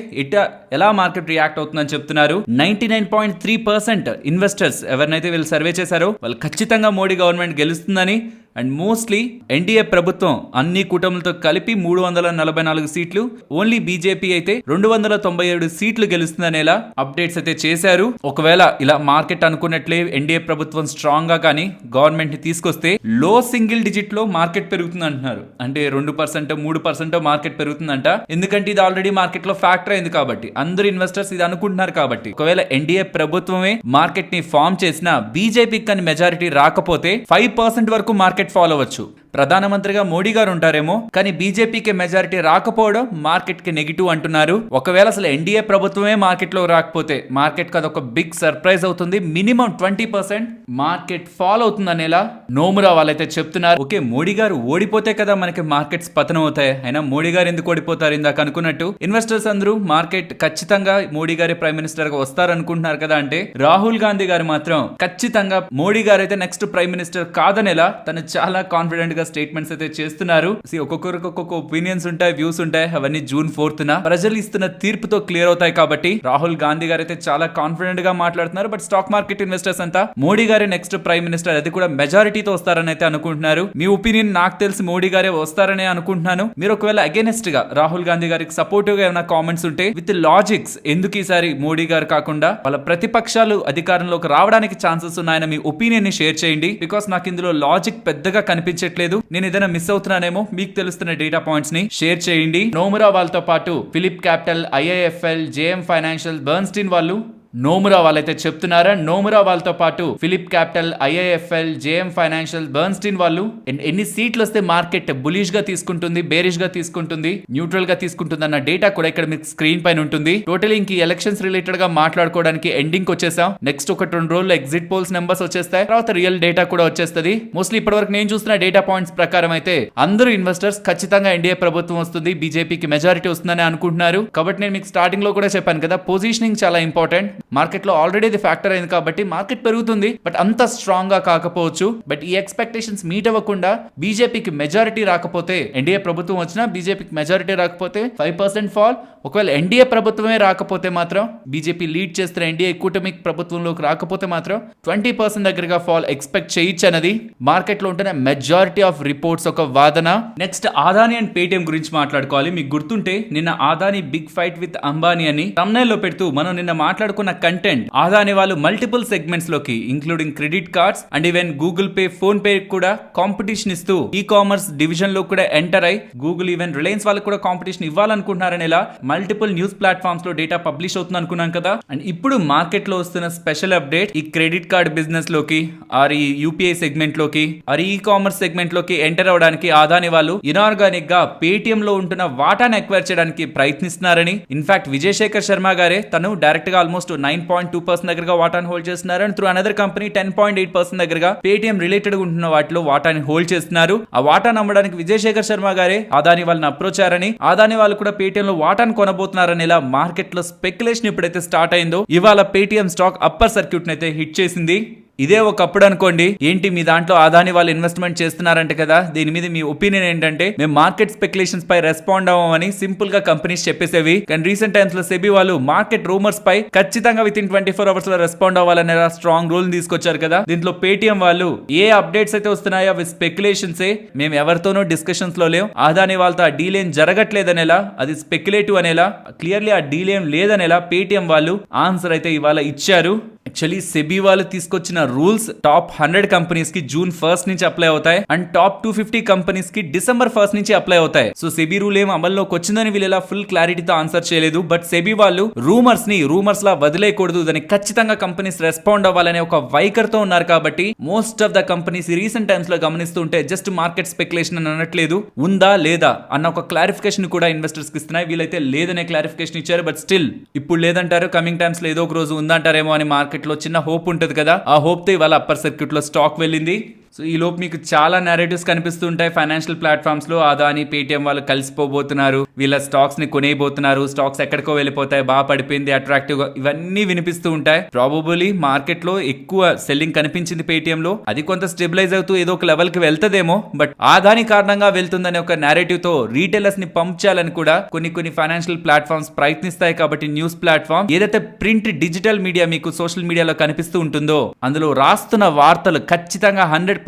ఎలా మార్కెట్ రియాక్ట్ అవుతుందని చెప్తున్నారు. 99.3% ఇన్వెస్టర్స్ ఎవరినైతే వీళ్ళు సర్వే చేశారో వాళ్ళు ఖచ్చితంగా మోడీ గవర్నమెంట్ గెలుస్తుందని అండ్ మోస్ట్లీ ఎన్డీఏ ప్రభుత్వం అన్ని కూటములతో కలిపి 344 సీట్లు, ఓన్లీ బీజేపీ అయితే 297 సీట్లు గెలుస్తుందనేలా అప్డేట్స్ అయితే చేశారు. ఒకవేళ ఇలా మార్కెట్ అనుకున్నట్లే ఎన్డీఏ ప్రభుత్వం స్ట్రాంగ్ గా కానీ గవర్నమెంట్ ని తీసుకొస్తే లో సింగిల్ డిజిట్ లో మార్కెట్ పెరుగుతుంది అంటున్నారు. అంటే 2% 3% మార్కెట్ పెరుగుతుందంట. ఎందుకంటే ఇది ఆల్రెడీ మార్కెట్ లో ఫ్యాక్టర్ అయింది కాబట్టి అందరు ఇన్వెస్టర్స్ ఇది అనుకుంటున్నారు కాబట్టి. ఒకవేళ ఎన్డీఏ ప్రభుత్వమే మార్కెట్ ని ఫామ్ చేసినా బీజేపీకి కానీ మెజారిటీ రాకపోతే 5% వరకు మార్కెట్ ఫాలో అవ్వచ్చు. ప్రధానమంత్రిగా మోడీ గారు ఉంటారేమో కానీ బీజేపీకి మెజారిటీ రాకపోవడం మార్కెట్ కి నెగిటివ్ అంటున్నారు. ఒకవేళ అసలు ఎన్డీఏ ప్రభుత్వమే మార్కెట్ లో రాకపోతే మార్కెట్ కి అదొక బిగ్ సర్ప్రైజ్ అవుతుంది. మినిమం 20% మార్కెట్ ఫాలో అవుతుంది అనేలా నోమురా వాళ్ళైతే చెప్తున్నారు. ఓకే, మోడీ గారు ఓడిపోతే కదా మనకి మార్కెట్స్ పతనం అవుతాయి. అయినా మోడీ గారు ఎందుకు ఓడిపోతారు ఇందాక అనుకున్నట్టు ఇన్వెస్టర్స్ అందరూ మార్కెట్ ఖచ్చితంగా మోడీ గారి ప్రైమ్ మినిస్టర్ గా వస్తారు అనుకుంటున్నారు కదా. అంటే రాహుల్ గాంధీ గారు మాత్రం ఖచ్చితంగా మోడీ గారు అయితే నెక్స్ట్ ప్రైమ్ మినిస్టర్ కాదనేలా తను చాలా కాన్ఫిడెంట్ స్టేట్మెంట్స్ అయితే చేస్తున్నారు. ఒక్కొక్కరికి ఒక్కొక్క ఒపీనియన్స్ ఉంటాయి, వ్యూస్ ఉంటాయి. అవన్నీ June 4th ప్రజలు ఇస్తున్న తీర్పుతో క్లియర్ అవుతాయి. కాబట్టి రాహుల్ గాంధీ గారు అయితే చాలా కాన్ఫిడెంట్ గా మాట్లాడుతున్నారు. బట్ స్టాక్ మార్కెట్ ఇన్వెస్టర్స్ అంతా మోడీ గారే నెక్స్ట్ ప్రైమ్ మినిస్టర్, అది కూడా మెజారిటీతో వస్తారని అయితే అనుకుంటున్నారు. మీ ఒపీనియన్ నాకు తెలిసి మోడీ గారే వస్తారని అనుకుంటున్నాను. మీరు ఒకవేళ అగేనెస్ట్ గా రాహుల్ గాంధీ గారికి సపోర్టివ్ గా ఏమైనా కామెంట్స్ ఉంటే విత్ లాజిక్స్ ఎందుకు ఈసారి మోడీ గారు కాకుండా వాళ్ళ ప్రతిపక్షాలు అధికారంలోకి రావడానికి ఛాన్సెస్ ఉన్నాయని మీ ఒపీనియన్ ని షేర్ చేయండి. బికాస్ నాకు ఇందులో లాజిక్ పెద్దగా కనిపించట్లేదు. నేను ఏదైనా మిస్ అవుతున్నానేమో, మీకు తెలుస్తున్న డేటా పాయింట్స్ ని షేర్ చేయండి. నోమురా వాళ్ళతో పాటు Phillip Capital, IIFL, JM financial, Bernstein వాళ్ళు నోమురా వాళ్ళైతే చెప్తున్నారా. నోమురా వాళ్ళతో పాటు Phillip Capital, IIFL, JM financial, Bernstein వాళ్ళు ఎన్ని సీట్లు వస్తే మార్కెట్ బులిష్ గా తీసుకుంటుంది, బేరిష్ గా తీసుకుంటుంది, న్యూట్రల్ గా తీసుకుంటుంది అన్న డేటా కూడా ఇక్కడ మీకు స్క్రీన్ పైన ఉంటుంది. టోటల్ ఇంక ఎలక్షన్స్ రిలేటెడ్ గా మాట్లాడుకోవడానికి ఎండింగ్ వచ్చేసాం. నెక్స్ట్ 1-2 రోజుల్లో ఎగ్జిట్ పోల్స్ నెంబర్స్ వచ్చేస్తాయి. తర్వాత రియల్ డేటా కూడా వచ్చేస్తుంది. మోస్ట్లీ ఇప్పటివరకు నేను చూస్తున్న డేటా పాయింట్స్ ప్రకారం అయితే అందరూ ఇన్వెస్టర్స్ ఖచ్చితంగా ఎన్డీఏ ప్రభుత్వం వస్తుంది, బీజేపీకి మెజారిటీ వస్తుందని అనుకుంటున్నారు. కాబట్టి నేను మీకు స్టార్టింగ్ లో కూడా చెప్పాను కదా, పొజిషనింగ్ చాలా ఇంపార్టెంట్. మార్కెట్ లో ఆల్రెడీ ఇది ఫ్యాక్టర్ అయింది కాబట్టి మార్కెట్ పెరుగుతుంది, బట్ అంత స్ట్రాంగ్ గా కాకపోవచ్చు. బట్ ఈ ఎక్స్పెక్టేషన్స్ మీట్ అవ్వకుండా బీజేపీకి మెజారిటీ రాకపోతే, ఎన్డీఏ ప్రభుత్వం వచ్చినా బీజేపీకి మెజారిటీ రాకపోతే 5% ఫాల్. ఒకవేళ ఎన్డీఏ ప్రభుత్వమే రాకపోతే మాత్రం, బీజేపీ లీడ్ చేస్తున్న ఎన్డీఏ కూటమి ప్రభుత్వంలోకి రాకపోతే మాత్రం 20% దగ్గరగా ఫాల్ ఎక్స్పెక్ట్ చేయొచ్చు అన్నది మార్కెట్ లో ఉంటున్న మెజారిటీ ఆఫ్ రిపోర్ట్స్ ఒక వాదన. నెక్స్ట్ అదానీ అండ్ పేటిఎం గురించి మాట్లాడుకోవాలి. మీకు గుర్తుంటే నిన్న Adani big fight with Ambani అని thumbnail లో పెడుతూ మనం నిన్న మాట్లాడుకున్న కంటెంట్ అదానీ వాళ్ళు మల్టిపుల్ సెగ్మెంట్స్ లోకి including credit cards and even Google pay, phone pay కూడా కాంపిటీషన్ ఇస్తూ ఈ కామర్స్ డివిజన్ లో కూడా ఎంటర్ అయి గూగుల్ ఈవెన్ రిలయన్స్ వాళ్ళకి కూడా కాంపిటీషన్ ఇవ్వాలనుకుంటున్నారని ఇలా మల్టిపుల్ న్యూస్ ప్లాట్ఫామ్స్ లో డేటా పబ్లిష్ అవుతుంది అనుకున్నాం కదా. అండ్ ఇప్పుడు మార్కెట్ లో వస్తున్న స్పెషల్ అప్డేట్, ఈ క్రెడిట్ కార్డ్ బిజినెస్ లోకి ఆర్ ఈ యూపీఐ సెగ్మెంట్ లోకి ఆర్ ఈ కామర్స్ సెగ్మెంట్ లోకి ఎంటర్ అవడానికి అదానీ వాళ్ళు ఇనార్గానిక్ గా పేటిఎం లో ఉంటున్న వాటాను ఎక్వైర్ చేయడానికి ప్రయత్నిస్తున్నారని, ఇన్ఫాక్ట్ విజయ్ శేఖర్ శర్మ గారే తను డైరెక్ట్ గా ఆల్మోస్ట్ 9.2% దగ్గరగా వాటాను హోల్డ్ చేస్తున్నారు. అండ్ త్రూ అనదర్ కంపెనీ 10.8% దగ్గరగా పేటిఎం రిలేటెడ్ ఉంటున్న వాటిలో వాటాని హోల్డ్ చేస్తున్నారు. ఆ వాటాను అమ్మడానికి విజయ్ శేఖర్ శర్మ గారే అదానీ వాళ్ళని అప్రోచ్ అయ్యారని, అదానీ వాళ్ళు కూడా పేటిఎం లో వాటాను కొనబోతున్నారని ఇలా మార్కెట్ లో స్పెక్యులేషన్ ఎప్పుడైతే స్టార్ట్ అయిందో ఇవాళ పేటిఎం స్టాక్ అప్పర్ సర్క్యూట్ అయితే హిట్ చేసింది. ఇదే ఒకప్పుడు అనుకోండి, ఏంటి మీ దాంట్లో అదానీ వాళ్ళు ఇన్వెస్ట్మెంట్ చేస్తున్నారంటే కదా, దీని మీద మీ ఒపీనియన్ ఏంటంటే మేము మార్కెట్ స్పెక్యులేషన్స్ పై రెస్పాండ్ అవ్వమని సింపుల్ గా కంపెనీస్ చెప్పేసేవి. కానీ రీసెంట్ టైమ్స్ లో సెబీ వాళ్ళు మార్కెట్ రూమర్స్ పై ఖచ్చితంగా విత్ ఇన్ 24 hours లో రెస్పాండ్ అవ్వాలనే స్ట్రాంగ్ రూల్ తీసుకొచ్చారు కదా. దీంట్లో పేటిఎం వాళ్ళు ఏ అప్డేట్స్ అయితే వస్తున్నాయో అవి స్పెక్యులేషన్స్, మేము ఎవరితోనూ డిస్కషన్స్ లో లేవు, అదానీ వాళ్ళతో ఆ డీల్ ఏం జరగట్లేదనేలా, అది స్పెక్యులేటివ్ అనేలా, క్లియర్లీ ఆ డీల్ ఏం లేదనేలా పేటిఎం వాళ్ళు ఆన్సర్ అయితే ఇవాళ ఇచ్చారు. యాక్చువల్లీ సెబీ వాళ్ళు తీసుకొచ్చిన రూల్స్ టాప్ 100 కంపెనీస్ కి జూన్ 1st నుంచి అప్లై అవుతాయి అండ్ టాప్ 250 కంపెనీస్ కి డిసెంబర్ 1st నుంచి అప్లై అవుతాయి. సో సెబీ రూల్ ఏం అమల్లోకి వచ్చిందని వీళ్ళు ఇలా ఫుల్ క్లారిటీతో ఆన్సర్ చేయలేదు. బట్ సెబీ వాళ్ళు రూమర్స్ లా వదిలేయకూడదు, దానికి ఖచ్చితంగా కంపెనీస్ రెస్పాండ్ అవ్వాలనే ఒక వైఖరితో ఉన్నారు. కాబట్టి most of the companies recent times లో గమనిస్తుంటే జస్ట్ మార్కెట్ స్పెక్యులేషన్ అని అనట్లేదు, ఉందా లేదా అన్న ఒక క్లారిఫికేషన్ కూడా ఇన్వెస్టర్స్ కి ఇస్తున్నాయి. వీళ్ళైతే లేదనే క్లారిఫికేషన్ ఇచ్చారు. బట్ స్టిల్ ఇప్పుడు లేదంటారు, కమింగ్ టైమ్స్ లో ఏదో ఒక రోజు ఉందంటారేమో అని మార్కెట్ లో చిన్న హోప్ ఉంటది కదా, ఆ హోప్ తో ఇవాళ అప్పర్ సర్క్యూట్ లో స్టాక్ వెళ్ళింది. సో ఈ లోపు మీకు చాలా నేరేటివ్స్ కనిపిస్తుంటాయి ఫైనాన్షియల్ ప్లాట్ఫామ్స్ లో. అదాని, పేటిఎం వాళ్ళు కలిసిపోబోతున్నారు, వీళ్ళ స్టాక్స్ ని కొనేయబోతున్నారు, స్టాక్స్ ఎక్కడికో వెళ్ళిపోతాయి, బాగా పడిపోయింది, అట్రాక్టివ్ గా, ఇవన్నీ వినిపిస్తూ ఉంటాయి. ప్రాబబుల్లీ మార్కెట్ లో ఎక్కువ సెల్లింగ్ కనిపించింది పేటిఎం లో, అది కొంత స్టెబిలైజ్ అవుతూ ఏదో ఒక లెవెల్ కి వెళ్తదేమో. బట్ అదాని కారణంగా వెళ్తుందనే ఒక నేరేటివ్ తో రీటైలర్స్ ని పంప్ చేయాలని కూడా కొన్ని ఫైనాన్షియల్ ప్లాట్ఫామ్స్ ప్రయత్నిస్తాయి. కాబట్టి న్యూస్ ప్లాట్ఫామ్ ఏదైతే ప్రింట్ డిజిటల్ మీడియా మీకు సోషల్ మీడియాలో కనిపిస్తూ ఉంటుందో అందులో రాస్తున్న వార్తలు ఖచ్చితంగా 100%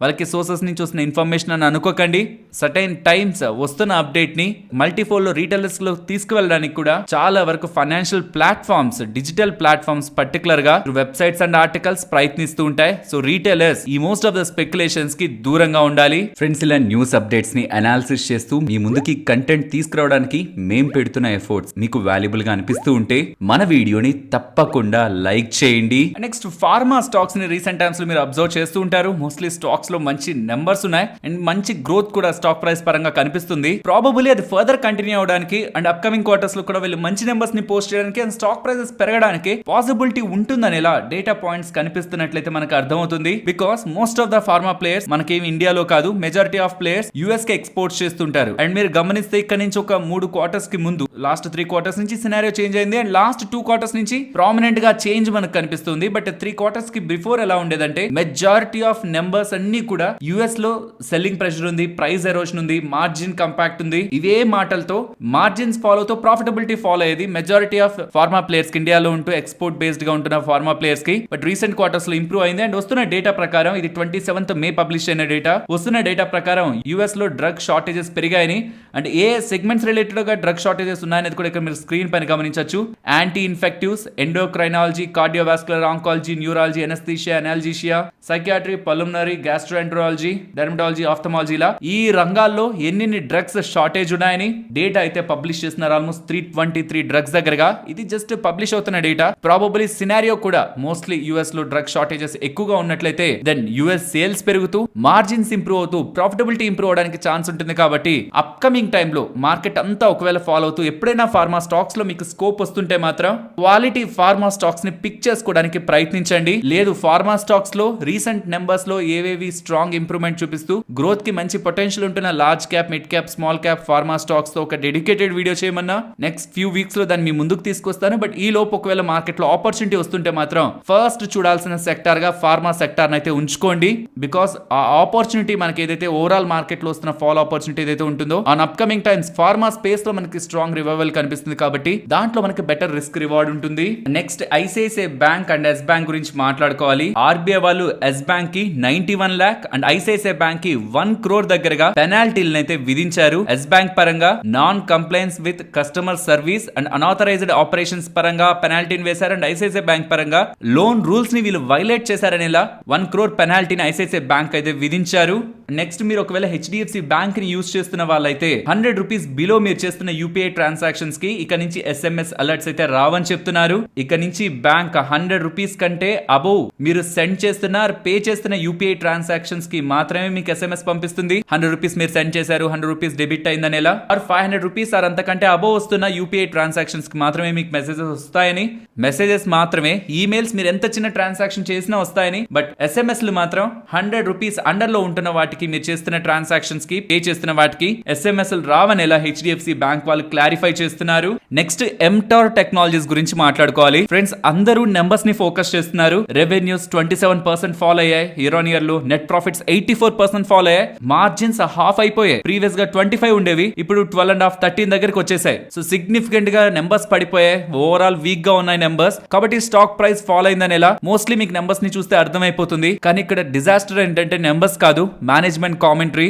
వాళ్ళకి సోర్సెస్ నుంచి వస్తున్న ఇన్ఫర్మేషన్ అని అనుకోకండి. సర్టైన్ టైమ్స్ వస్తున్న అప్డేట్ ని మల్టీఫోల్ లో రీటైలర్స్ లో తీసుకువెళ్ళడానికి కూడా చాలా వరకు financial platforms, digital platforms particular గా వెబ్సైట్స్ అండ్ ఆర్టికల్స్ ప్రయత్నిస్తూ ఉంటాయి. సో రీటైలర్స్ ఈ మోస్ట్ ఆఫ్ ద స్పెక్యులేషన్స్ కి దూరంగా ఉండాలి. ఫ్రెండ్స్, ఇలా న్యూస్ అప్డేట్స్ ని అనాలిసిస్ చేస్తూ మీ ముందుకి కంటెంట్ తీసుకురావడానికి మేం పెడుతున్న ఎఫర్ట్స్ మీకు వాల్యుబుల్ గా అనిపిస్తూ ఉంటే మన వీడియోని తప్పకుండా లైక్ చేయండి. నెక్స్ట్ ఫార్మా స్టాక్స్ ని రీసెంట్ టైమ్స్ లో మీరు అబ్జర్వ్ చేస్తూ ఉంటారు. మోస్ట్లీ స్టాక్స్ లో మంచి నెంబర్స్ ఉన్నాయి అండ్ మంచి గ్రోత్ కూడా స్టాక్ ప్రైస్ పరంగా కనిపిస్తుంది. ప్రాబబుల్లీ అది ఫర్దర్ కంటిన్యూ అవడానికి అండ్ అప్కమింగ్ క్వార్టర్స్ లో కూడా వీళ్ళు మంచి నెంబర్స్ ని పోస్ట్ చేయడానికి అండ్ స్టాక్ ప్రైసెస్ పెరగడానికి పాసిబిలిటీ ఉంటుందని ఇలా డేటా పాయింట్స్ కనిపిస్తున్నట్లయితే మనకు అర్థమవుతుంది. Because most of the pharma players మనకేమి ఇండియాలో కాదు, మెజారిటీ ఆఫ్ ప్లేయర్స్ యుఎస్ కి ఎక్స్పోర్ట్ చేస్తుంటారు. అండ్ మీరు గమనిస్తే ఇక్కడ నుంచి ఒక 3 క్వార్టర్స్ కి ముందు లాస్ట్ 3 క్వార్టర్స్ నుంచి సినారియో చేంజ్ అయింది అండ్ లాస్ట్ 2 క్వార్టర్స్ నుంచి ప్రామినెంట్ గా చేంజ్ మనకు కనిపిస్తుంది. బట్ 3 క్వార్టర్స్ కి బిఫోర్ ఎలా ఉండేదంటే మెజారిటీ ఆఫ్ నెంబర్స్ అన్ని కూడా యుఎస్ లో సెల్లింగ్ ప్రెషర్ ఉంది, ప్రైస్ ఎరోషన్ ఉంది, మార్జిన్ కంపాక్ట్ ఉంది. ఇవే మాటలతో మార్జిన్స్ ఫాలో తో ప్రాఫిటబిలిటీ ఫాలో అయ్యేది మెజారిటీ ఆఫ్ ఫార్మా ప్లేయర్స్ కి, ఇండియాలో ఉంటూ ఎక్స్పోర్ట్ బేస్డ్ గా ఉంటున్న ఫార్మా ప్లేయర్స్ కి. బట్ రీసెంట్ క్వార్టర్స్ లో ఇంప్రూవ్ అయింది అండ్ వస్తున్న డేటా ప్రకారం, ఇది 27th మే పబ్లిష్ అయిన డేటా, వస్తున్న డేటా ప్రకారం యుఎస్ లో డ్రగ్ షార్టేజెస్ పెరిగాయని అండ్ ఏ సెగ్మెంట్స్ రిలేటెడ్ గా డ్రగ్ షార్టేజెస్ ఉన్నాయనేది కూడా ఇక్కడ మీరు స్క్రీన్ పైన గమనించవచ్చు. Anti infectives, endocrinology, cardiovascular, oncology, neurology, anaesthesia, analgesia, psychiatry, pulmonary, gastroenterology, dermatology, ophthalmology, ఈ రంగాల్లో ఎన్ని డ్రగ్స్ షార్టేజ్ ఉన్నాయని డేటా అయితే పబ్లిష్ చేస్తున్నారు. ఆల్మోస్ట్ 323 డ్రగ్స్ దగ్గరగా. ఇది జస్ట్ పబ్లిష్ అవుతున్న డేటా. ప్రాబబుల్లీ సినారియో కూడా మోస్ట్లీ యుఎస్ లో డ్రగ్ షార్టేజెస్ ఎక్కువగా ఉన్నట్లయితే దెన్ యుఎస్ సేల్స్ పెరుగుతూ, మార్జిన్స్ ఇంప్రూవ్ అవుతూ, ప్రాఫిటబిలిటీ ఇంప్రూవ్ అవడానికి ఛాన్స్ ఉంటుంది. కాబట్టి అప్కమింగ్ టైమ్ లో మార్కెట్ అంతా ఒకవేళ ఫాలో అవుతూ ఎప్పుడైనా ఫార్మా స్టాక్స్ లో మీకు స్కోప్ వస్తుంటే మాత్రం క్వాలిటీ ఫార్మా స్టాక్స్ ని పిక్ చేసుకోవడానికి ప్రయత్నించండి. లేదు ఫార్మా స్టాక్స్ లో రీసెంట్ నెంబర్స్ లో ఏవేవి స్ట్రాంగ్ ఇంప్రూవ్మెంట్ చూపిస్తూ గ్రోత్ కి మంచి పొటెన్షియల్ ఉంటున్న large cap, mid cap, small cap pharma stocks తో ఒక డెడికేటెడ్ వీడియో చేయమన్నా నెక్స్ట్ ఫ్యూ వీక్స్ లో దాన్ని మీ ముందుకు తీసుకొస్తాను. బట్ ఈ లోపు ఒకవేళ మార్కెట్ లో ఆపర్చునిటీ వస్తుంటే మాత్రం ఫస్ట్ చూడాల్సిన సెక్టార్ గా ఫార్మా సెక్టార్ అయితే ఉంచుకోండి. బికాస్ ఆ ఆపర్చునిటీ మనకి ఏదైతే ఓవరాల్ మార్కెట్ లో వస్తున్న ఫాల్ ఆపర్చునిటీ ఏదైతే ఉంటుందో on upcoming times pharma space లో మనకి స్ట్రాంగ్ రివైవల్ కనిపిస్తుంది. కాబట్టి దాంట్లో మనకి బెటర్ రిస్క్ రివార్డ్ ఉంటుంది. Next ICICI bank and Yes bank గురించి మాట్లాడుకోవాలి. ఆర్బీఐ వాళ్ళు ఎస్ బ్యాంక్ కి 91 lakh అండ్ ఐసిఐసిఐ బ్యాంక్ కి 1 crore దగ్గరగా పెనాల్టీలను అయితే విధించారు. ఎస్ బ్యాంక్ పరంగా non compliance with customer service and unauthorised operations పరంగా పెనాల్టీని వేశారు. అండ్ ఐసిఐసిఐ బ్యాంక్ పరంగా లోన్ రూల్స్ ని వీళ్ళు వైలేట్ చేశారని ఇలా 1 crore పెనాల్టీని ఐసిఐసిఐ బ్యాంక్ అయితే విధించారు. నెక్స్ట్ మీరు ఒకవేళ హెచ్డిఎఫ్సి బ్యాంక్ ని యూజ్ చేస్తున్న వాళ్ళైతే 100 రూపీస్ బిలో మీరు చేస్తున్న యూపీఐ ట్రాన్సాక్షన్స్ కి ఇక నుంచి ఎస్ఎంఎస్ అలర్ట్స్ అయితే రావని చెప్తున్నారు. ఇక నుంచి బ్యాంక్ 100 రూపీస్ కంటే అబోవ్ మీరు సెండ్ చేస్తున్న పే చేస్తున్న యూపీఐ ట్రాన్సాక్షన్స్ కి మాత్రమే మీకు ఎస్ఎంఎస్ పంపిస్తుంది. 100 రూపీస్ మీరు సెండ్ చేశారు, 100 రూపీస్ డెబిట్ అయిందని ఎలా, ఆర్ 500 రూపీస్ ఆర్ అంతకంటే అబోవ్ వస్తున్న యూపీఐ ట్రాన్సాక్షన్స్ కి మాత్రమే మీకు మెసేజెస్ వస్తాయని, మెసేజెస్ మాత్రమే, ఈమెయిల్స్ మీరు ఎంత చిన్న ట్రాన్సాక్షన్ చేసినా వస్తాయని, బట్ ఎస్ఎంఎస్ లు మాత్రం 100 రూపీస్ అండర్ లో ఉంటున్న వాటికి మీరు చేస్తున్న ట్రాన్సాక్షన్స్ కి పే చేస్తున్న వాటికి ఎస్ఎంఎస్ రావని ఎలా హెచ్డిఎఫ్సి బ్యాంక్ వాళ్ళు క్లారిఫై చేస్తున్నారు. నెక్స్ట్ ఎంటార్ టెక్నాలజీస్ గురించి మాట్లాడుకోవాలి. ఫ్రెండ్స్ అందరూ నెంబర్స్ ని ఫోకస్ చేస్తున్నారు. రెవెన్యూస్ 27% ఫాల్ అయ్యాయి ఇయర్ ఆన్ ఇయర్ లో, నెట్ నెట్ ప్రాఫిట్స్ 84% ఫాల్ అయ్యాయి, మార్జిన్స్ హాఫ్ అయిపోయాయి. ప్రీవియస్ గా 25 ఉండేవి, ఇప్పుడు 12.5 13 దగ్గరికి వచ్చేసాయి. సో సిగ్నిఫికెంట్ గా నెంబర్స్ పడిపోయాయి, ఓవరాల్ వీక్ గా ఉన్నాయి నెంబర్స్. కాబట్టి స్టాక్ ప్రైస్ ఫాల్ అయిందని ఎలా మోస్ట్లీ మీకు నెంబర్స్ ని చూస్తే అర్థమైపోతుంది. కానీ ఇక్కడ డిజాస్టర్ ఏంటంటే నెంబర్స్ కాదు, management commentary.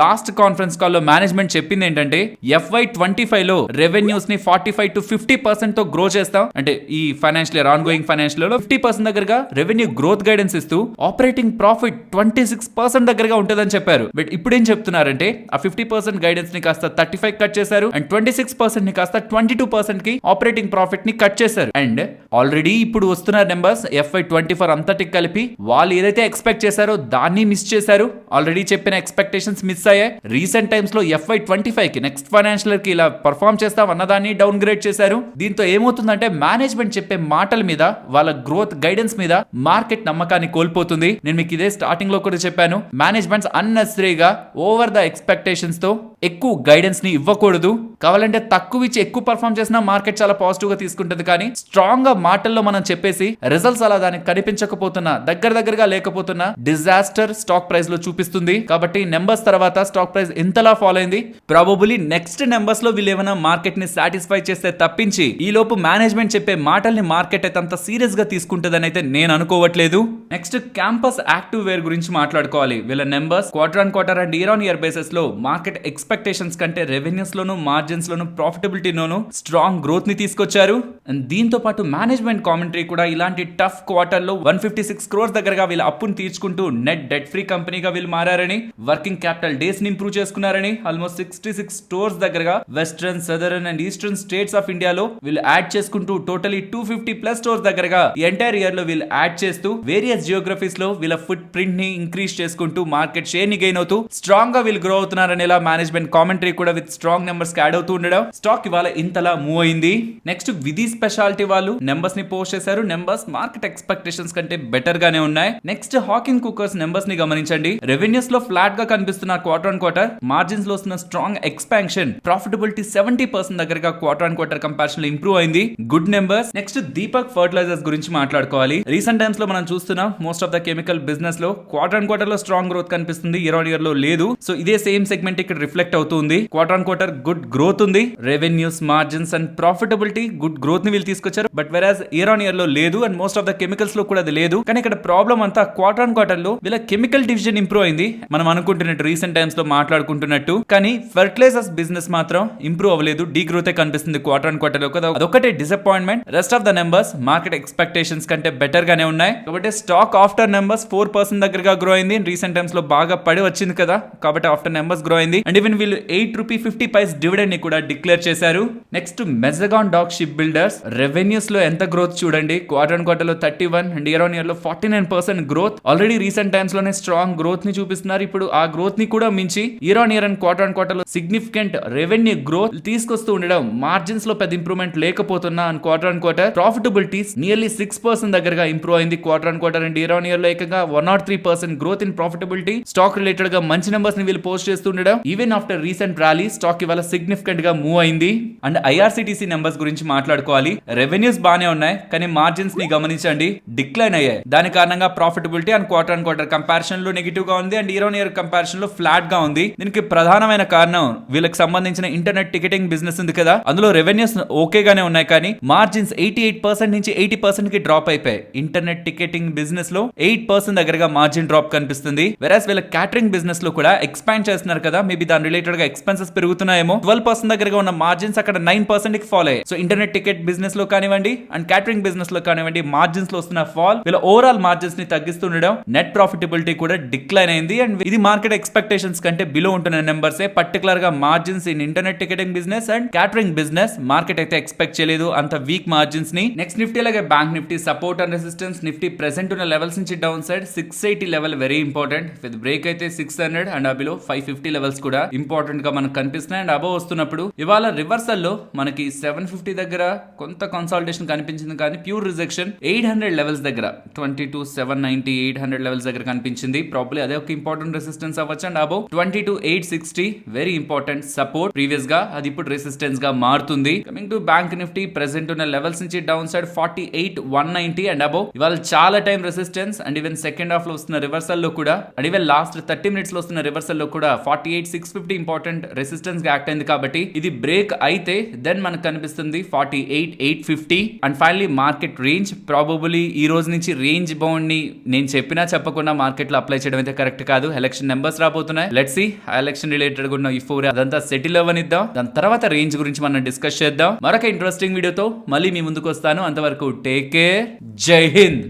Last conference call లో మేనేజ్మెంట్ చెప్పింది ఏంటంటే FY25 లో రెవెన్యూస్ ని 45 to 50% తో గ్రో చేస్తాం, అంటే ఈ financial year on going financial లో 50% దగ్గరగా రెవెన్యూ గ్రోత్ గైడెన్స్ ఇస్తూ ఆపరేటింగ్ ప్రాఫిట్ 26% దగ్గరగా ఉంటుందని చెప్పారు. బట్ ఇప్పుడు ఏం చెప్తున్నారంటే ఆ 50% గైడెన్స్ ని కాస్త 35 కట్ చేశారు అండ్ 26% ని కాస్త 22% కి ఆపరేటింగ్ ప్రాఫిట్ ని కట్ చేశారు. అండ్ ఆల్రెడీ ఇప్పుడు వస్తున్న నెంబర్స్ FY24 అంతటికి కలిపి వాళ్ళు ఏదైతే ఎక్స్పెక్ట్ చేశారో దాన్ని మిస్ చేశారు. ఆల్రెడీ చెప్పిన ఎక్స్పెక్టేషన్స్ మిస్ అయ్యాయి. రీసెంట్ టైమ్స్ లో FY25 కి నెక్స్ట్ ఫైనాన్షియల్ ఇయర్ కి ఇలా పర్ఫార్మ్ చేస్తాం అన్నదాన్ని డౌన్ గ్రేడ్ చేశారు. దీంతో ఏమవుతుందంటే మేనేజ్మెంట్ చెప్పే మాటల మీద, వాళ్ళ గ్రోత్ గైడెన్స్ మీద మార్కెట్ నమ్మకాన్ని కోల్పోతుంది. నేను మీకు ఇదే స్టార్టింగ్ లో కూడా చెప్పాను, మేనేజ్మెంట్స్ అన్నెసరీగా ఓవర్ ద ఎక్స్పెక్టేషన్స్ తో ఎక్కువ గైడెన్స్ ని ఇవ్వకూడదు. కావాలంటే తక్కువ ఇచ్చి ఎక్కువ పర్ఫార్మ్ చేసినా మార్కెట్ చాలా పాజిటివ్ గా తీసుకుంటుంది. కానీ స్ట్రాంగ్ గా మాటల్లో మనం చెప్పేసి రిజల్ట్స్ అలా దానికి కనిపించకపోతున్నా, దగ్గరగా లేకపోతున్నా డిజాస్టర్ స్టాక్ ప్రైస్ లో చూపిస్తుంది. కాబట్టి నెంబర్స్ తర్వాత స్టాక్ ప్రైస్ ఎంతలా ఫాలో అయింది, ప్రాబబుల్లీ నెక్స్ట్ నెంబర్స్ లో వీళ్ళు ఏమైనా మార్కెట్ ని సాటిస్ఫై చేస్తే తప్పించి ఈ లోపు మేనేజ్మెంట్ చెప్పే మాటల్ని మార్కెట్ అయితే అంత సీరియస్ గా తీసుకుంటుందని అయితే నేను అనుకోవట్లేదు. నెక్స్ట్ క్యాంపస్ యాక్టివ్ వేర్ గురించి మాట్లాడుకోవాలి. వీళ్ళ numbers quarter on quarter and year on year basis లో మార్కెట్ ఎక్స్పెక్టేషన్స్ కంటే రెవెన్యూస్ లోను, మార్జిన్స్ లోను, ప్రాఫిటబిలిటీలోను స్ట్రాంగ్ గ్రోత్ ని తీసుకొచ్చారు. అండ్ దీంతో పాటు మేనేజ్మెంట్ కామెంటరీ కూడా ఇలాంటి టఫ్ క్వార్టర్ లో 156 crores దగ్గరగా వీళ్ళ అప్పును తీర్చుకుంటూ నెట్ డెట్ ఫ్రీ కంపెనీగా వీళ్ళు మారారని, వర్కింగ్ క్యాపిటల్ డేస్ ని ఇంప్రూవ్ చేసుకున్నారని, ఆల్మోస్ట్ 66 stores దగ్గరగా western, southern and eastern states of ఇండియాలో వీళ్ళు యాడ్ చేసుకుంటూ టోటలీ 250+ stores దగ్గరగా ఎంటైర్ ఇయర్ లో వీళ్ళు యాడ్ చేస్తూ వేరియస్ జియోగ్రఫీస్ లో వీళ్ళ ఫుట్ ప్రింట్ ని ఇంక్రీజ్ చేసుకుంటూ మార్కెట్ షేర్ ని గెయిన్ అవుతూ స్ట్రాంగ్ గా వీళ్ళు గ్రో అవుతున్నారని ఇలా మేనేజ్మెంట్ కామెంటరీ కూడా విత్ స్ట్రాంగ్ నెంబర్స్ యాడ్ అవుతూ ఉండడం స్టాక్ ఇవాళ ఇంతలా మూవ్ అయింది. నెక్స్ట్ విధి స్పెషాలిటీ వాళ్ళు నెంబర్స్ ని పోస్ట్ చేశారు. నెంబర్స్ మార్కెట్ ఎక్స్పెక్టేషన్స్ కంటే బెటర్ గానే ఉన్నాయి. నెక్స్ట్ హాకిన్ కుక్కర్స్ నెంబర్స్ ని గమనించండి. రెవెన్యూస్ లో ఫ్లాట్ గా కనిపిస్తున్న క్వార్టర్ ఆన్ క్వార్టర్, మార్జిన్స్ లో వస్తున్న స్ట్రాంగ్ ఎక్స్పాన్షన్, ప్రాఫిటబిలిటీ 70% దగ్గరగా క్వార్టర్ ఆన్ క్వార్టర్ కంపారిజన్ లో ఇంప్రూవ్ అయింది. Good numbers. Next Deepak fertilisers గురించి మాట్లాడుకోవాలి. రీసెంట్ టైమ్స్ లో మనం చూస్తున్నాం most of the chemical business లో క్వార్టర్ ఆన్ క్వార్టర్ లో స్ట్రాంగ్ గ్రోత్ కనిపిస్తుంది, ఇయర్ ఆన్ ఇయర్ లో లేదు. సో ఇదే సేమ్ సెగ్మెంట్ ఇక్కడ రిఫ్లెక్ట్ అవుతుంది. Quarter on quarter good growth ఉంది, revenues, margins and profitability good growth ని వీళ్ళు తీసుకొచ్చారు. బట్ వెరాజ్ ఇయర్ ఆన్ ఇయర్ లో లేదు and most of the chemicals లో కూడా అది లేదు. కానీ ఇక్కడ ప్రాబ్లం అంతా క్వార్టర్ ఆన్ క్వార్టర్ లో వీళ్ళ కెమికల్ డివిజన్ ఇంప్రూవ్ అయింది, మనం అనుకుంటున్నట్టు రీసెంట్ టైమ్స్ లో మాట్లాడుకుంటున్నట్టు. కానీ ఫర్టిలైజర్స్ బిజినెస్ మాత్రం ఇంప్రూవ్ అవ్వలేదు, డీ గ్రోత్ కనిపిస్తుంది క్వార్టర్ ఆన్ క్వార్టర్ లో. అదొకటే disappointment. Rest of the numbers market expectations కంటే బెటర్ గానే ఉన్నాయి. కాబట్టి స్టాక్ ఆఫ్టర్ నెంబర్స్ 4% దగ్గరగా గ్రో అయింది. రీసెంట్ టైమ్స్ లో బాగా పడి వచ్చింది కదా, కాబట్టి ఆఫ్టర్ నెంబర్స్ గ్రో అయింది. అండ్ ఈవెన్ వీళ్ళు ₹8.50 డివిడెండ్ ని కూడా డిక్లేర్ చేశారు. Next Mazagon dock ship builders revenues లో ఎంత గ్రోత్ చూడండి, క్వార్టర్ ఆన్ క్వార్టర్ లో 31 అండ్ ఇయర్ ఆన్ ఇయర్ లో 49% గ్రోత్. ఆల్రెడీ రీసెంట్ టైమ్స్ లోనే స్ట్రాంగ్ గ్రోత్ ని చూపిస్తున్నారు. ఇప్పుడు ఆ గ్రోత్ ని కూడా మించి year on year and quarter on quarter లో సిగ్నిఫికెంట్ రెవెన్యూ గ్రోత్ తీసుకొస్తూ ఉండడం, మార్జిన్స్ లో పెద్ద ఇంప్రూవ్మెంట్ లేకపోతున్నా and quarter on quarter profitabilities nearly 6% దగ్గరగా ఇంప్రూవ్ అయింది quarter on quarter and year on year లో ఏకంగా 103% growth in profitability. Stock related గా మంచి నెంబర్స్ ని వీళ్ళు పోస్ట్ చేస్తుండడం, even after recent rally stock ఇవాళ సిగ్నిఫికెంట్ గా మూవ్ అయింది. అండ్ ఐఆర్సిటిసి నెంబర్స్ గురించి మాట్లాడుకోవాలి. రెవెన్యూస్ బానే ఉన్నాయి కానీ మార్జిన్స్ ని గమనించండి డిక్లైన్ అయ్యాయి. దాని కారణంగా profitability and quarter on quarter comparison లో నెగిటివ్ గా ఉంది and year on year comparison లో ఫ్లాట్ గా ఉంది. దీనికి ప్రధానమైన కారణం వీళ్ళకి సంబంధించిన ఇంటర్నెట్ టికెటింగ్ బిజినెస్ ఉంది కదా, అందులో రెవెన్యూస్ ఓకేగానే ఉన్నాయి కానీ మార్జిన్స్ 88% నుంచి 80% కి డ్రాప్ అయిపోయాయి. ఇంటర్నెట్ టికెటింగ్ బిజినెస్ లో 8% దగ్గరగా మార్జిన్ డ్రాప్ కనిపిస్తుంది. వెరాస్ వీళ్ళ క్యాటరింగ్ బిజినెస్ లో కూడా ఎక్స్పాండ్ చేస్తున్నారు కదా, మేబీ దాని రిలేటెడ్ గా ఎక్స్పెన్సెస్ పెరుగుతున్నాయేమో. 12% దగ్గరగా ఉన్న మార్జిన్స్ అక్కడ 9% కి ఫాల్ అయ్యాయి. సో ఇంటర్నెట్ టికెట్ బిజినెస్ లో కానివ్వండి అండ్ క్యాటరింగ్ బిజినెస్ లో కానివ్వండి మార్జిన్స్ లో వస్తున్న ఫాల్ వీళ్ళ ఓవరాల్ మార్జిన్స్ ని తగ్గిస్తుండడం, నెట్ ప్రాఫిటబిలిటీ కూడా డిక్లైన్ అయింది. అండ్ ఇది మార్కెట్ ఎక్స్పెక్టేషన్స్ కంటే బిలో ఉంటున్న నెంబర్స్. పర్టికులర్ గా margins in internet ticketing business and catering business market అయితే ఎక్స్పెక్ట్ చేయలేదు అంత వీక్ మార్జిన్స్ ని. నెక్స్ట్ నిఫ్టీ అలాగే bank Nifty support and resistance. Nifty present ఉన్న లెవెల్స్ నుంచి down side 680 level very important. With break అయితే 600 and అబిలో 550 levels కూడా important గా మనకు కనిపిస్తున్నాయి. అండ్ అబో వస్తున్నప్పుడు ఇవాళ రివర్సల్ లో మనకి 750 దగ్గర కొంత కన్సాలిడేషన్ కనిపించింది కానీ ప్యూర్ రిజెక్షన్ 800 లెవెల్స్ దగ్గర 22,790 800 లెవెల్స్ దగ్గర కనిపించింది. ప్రాబ్లీ అదే ఒక ఇంపార్టెంట్ రెసిస్టెన్స్ అవ్వచ్చు. And above 22,860 very important support. Previous గా అది ఇప్పుడు రెసిస్టెన్స్ గా మారుతుంది. Coming to bank Nifty present ఉన్న లెవెల్స్ నుంచి డౌన్ సైడ్ 48,190 అండ్ అబో ఇవాళ చాలా time resistance and even second second half లో వస్తున్న రివర్సల్ లో కూడా అండ్ ఈవెన్ లాస్ట్ 30 మినిట్స్ లో వస్తున్న రివర్సల్ లో కూడా 48,650 ఇంపార్టెంట్ రెసిస్టెన్స్ గా యాక్ట్ అయింది. కాబట్టి ఇది బ్రేక్ అయితే దెన్ మనకు కనిపిస్తుంది 48,850 and finally market range probably ఈ రోజు నుంచి రేంజ్ బౌండ్ ని నేను చెప్పినా చెప్పకుండా మార్కెట్ లో అప్లై చేయడం అయితే కరెక్ట్ కాదు. ఎలక్షన్ నెంబర్స్ రాబోతున్నాయి. లెట్స్ సీ ఆ ఎలక్షన్ రిలేటెడ్ గా ఉన్న ఈ 4 అదంతా సెటిల్ అవ్వనిద్దాం. దాని తర్వాత రేంజ్ గురించి మనం డిస్కస్ చేద్దాం. మరొక ఇంట్రెస్టింగ్ వీడియోతో మళ్ళీ మీ ముందుకు వస్తాను. అంతవరకు టేక్ కేర్. జై హింద్.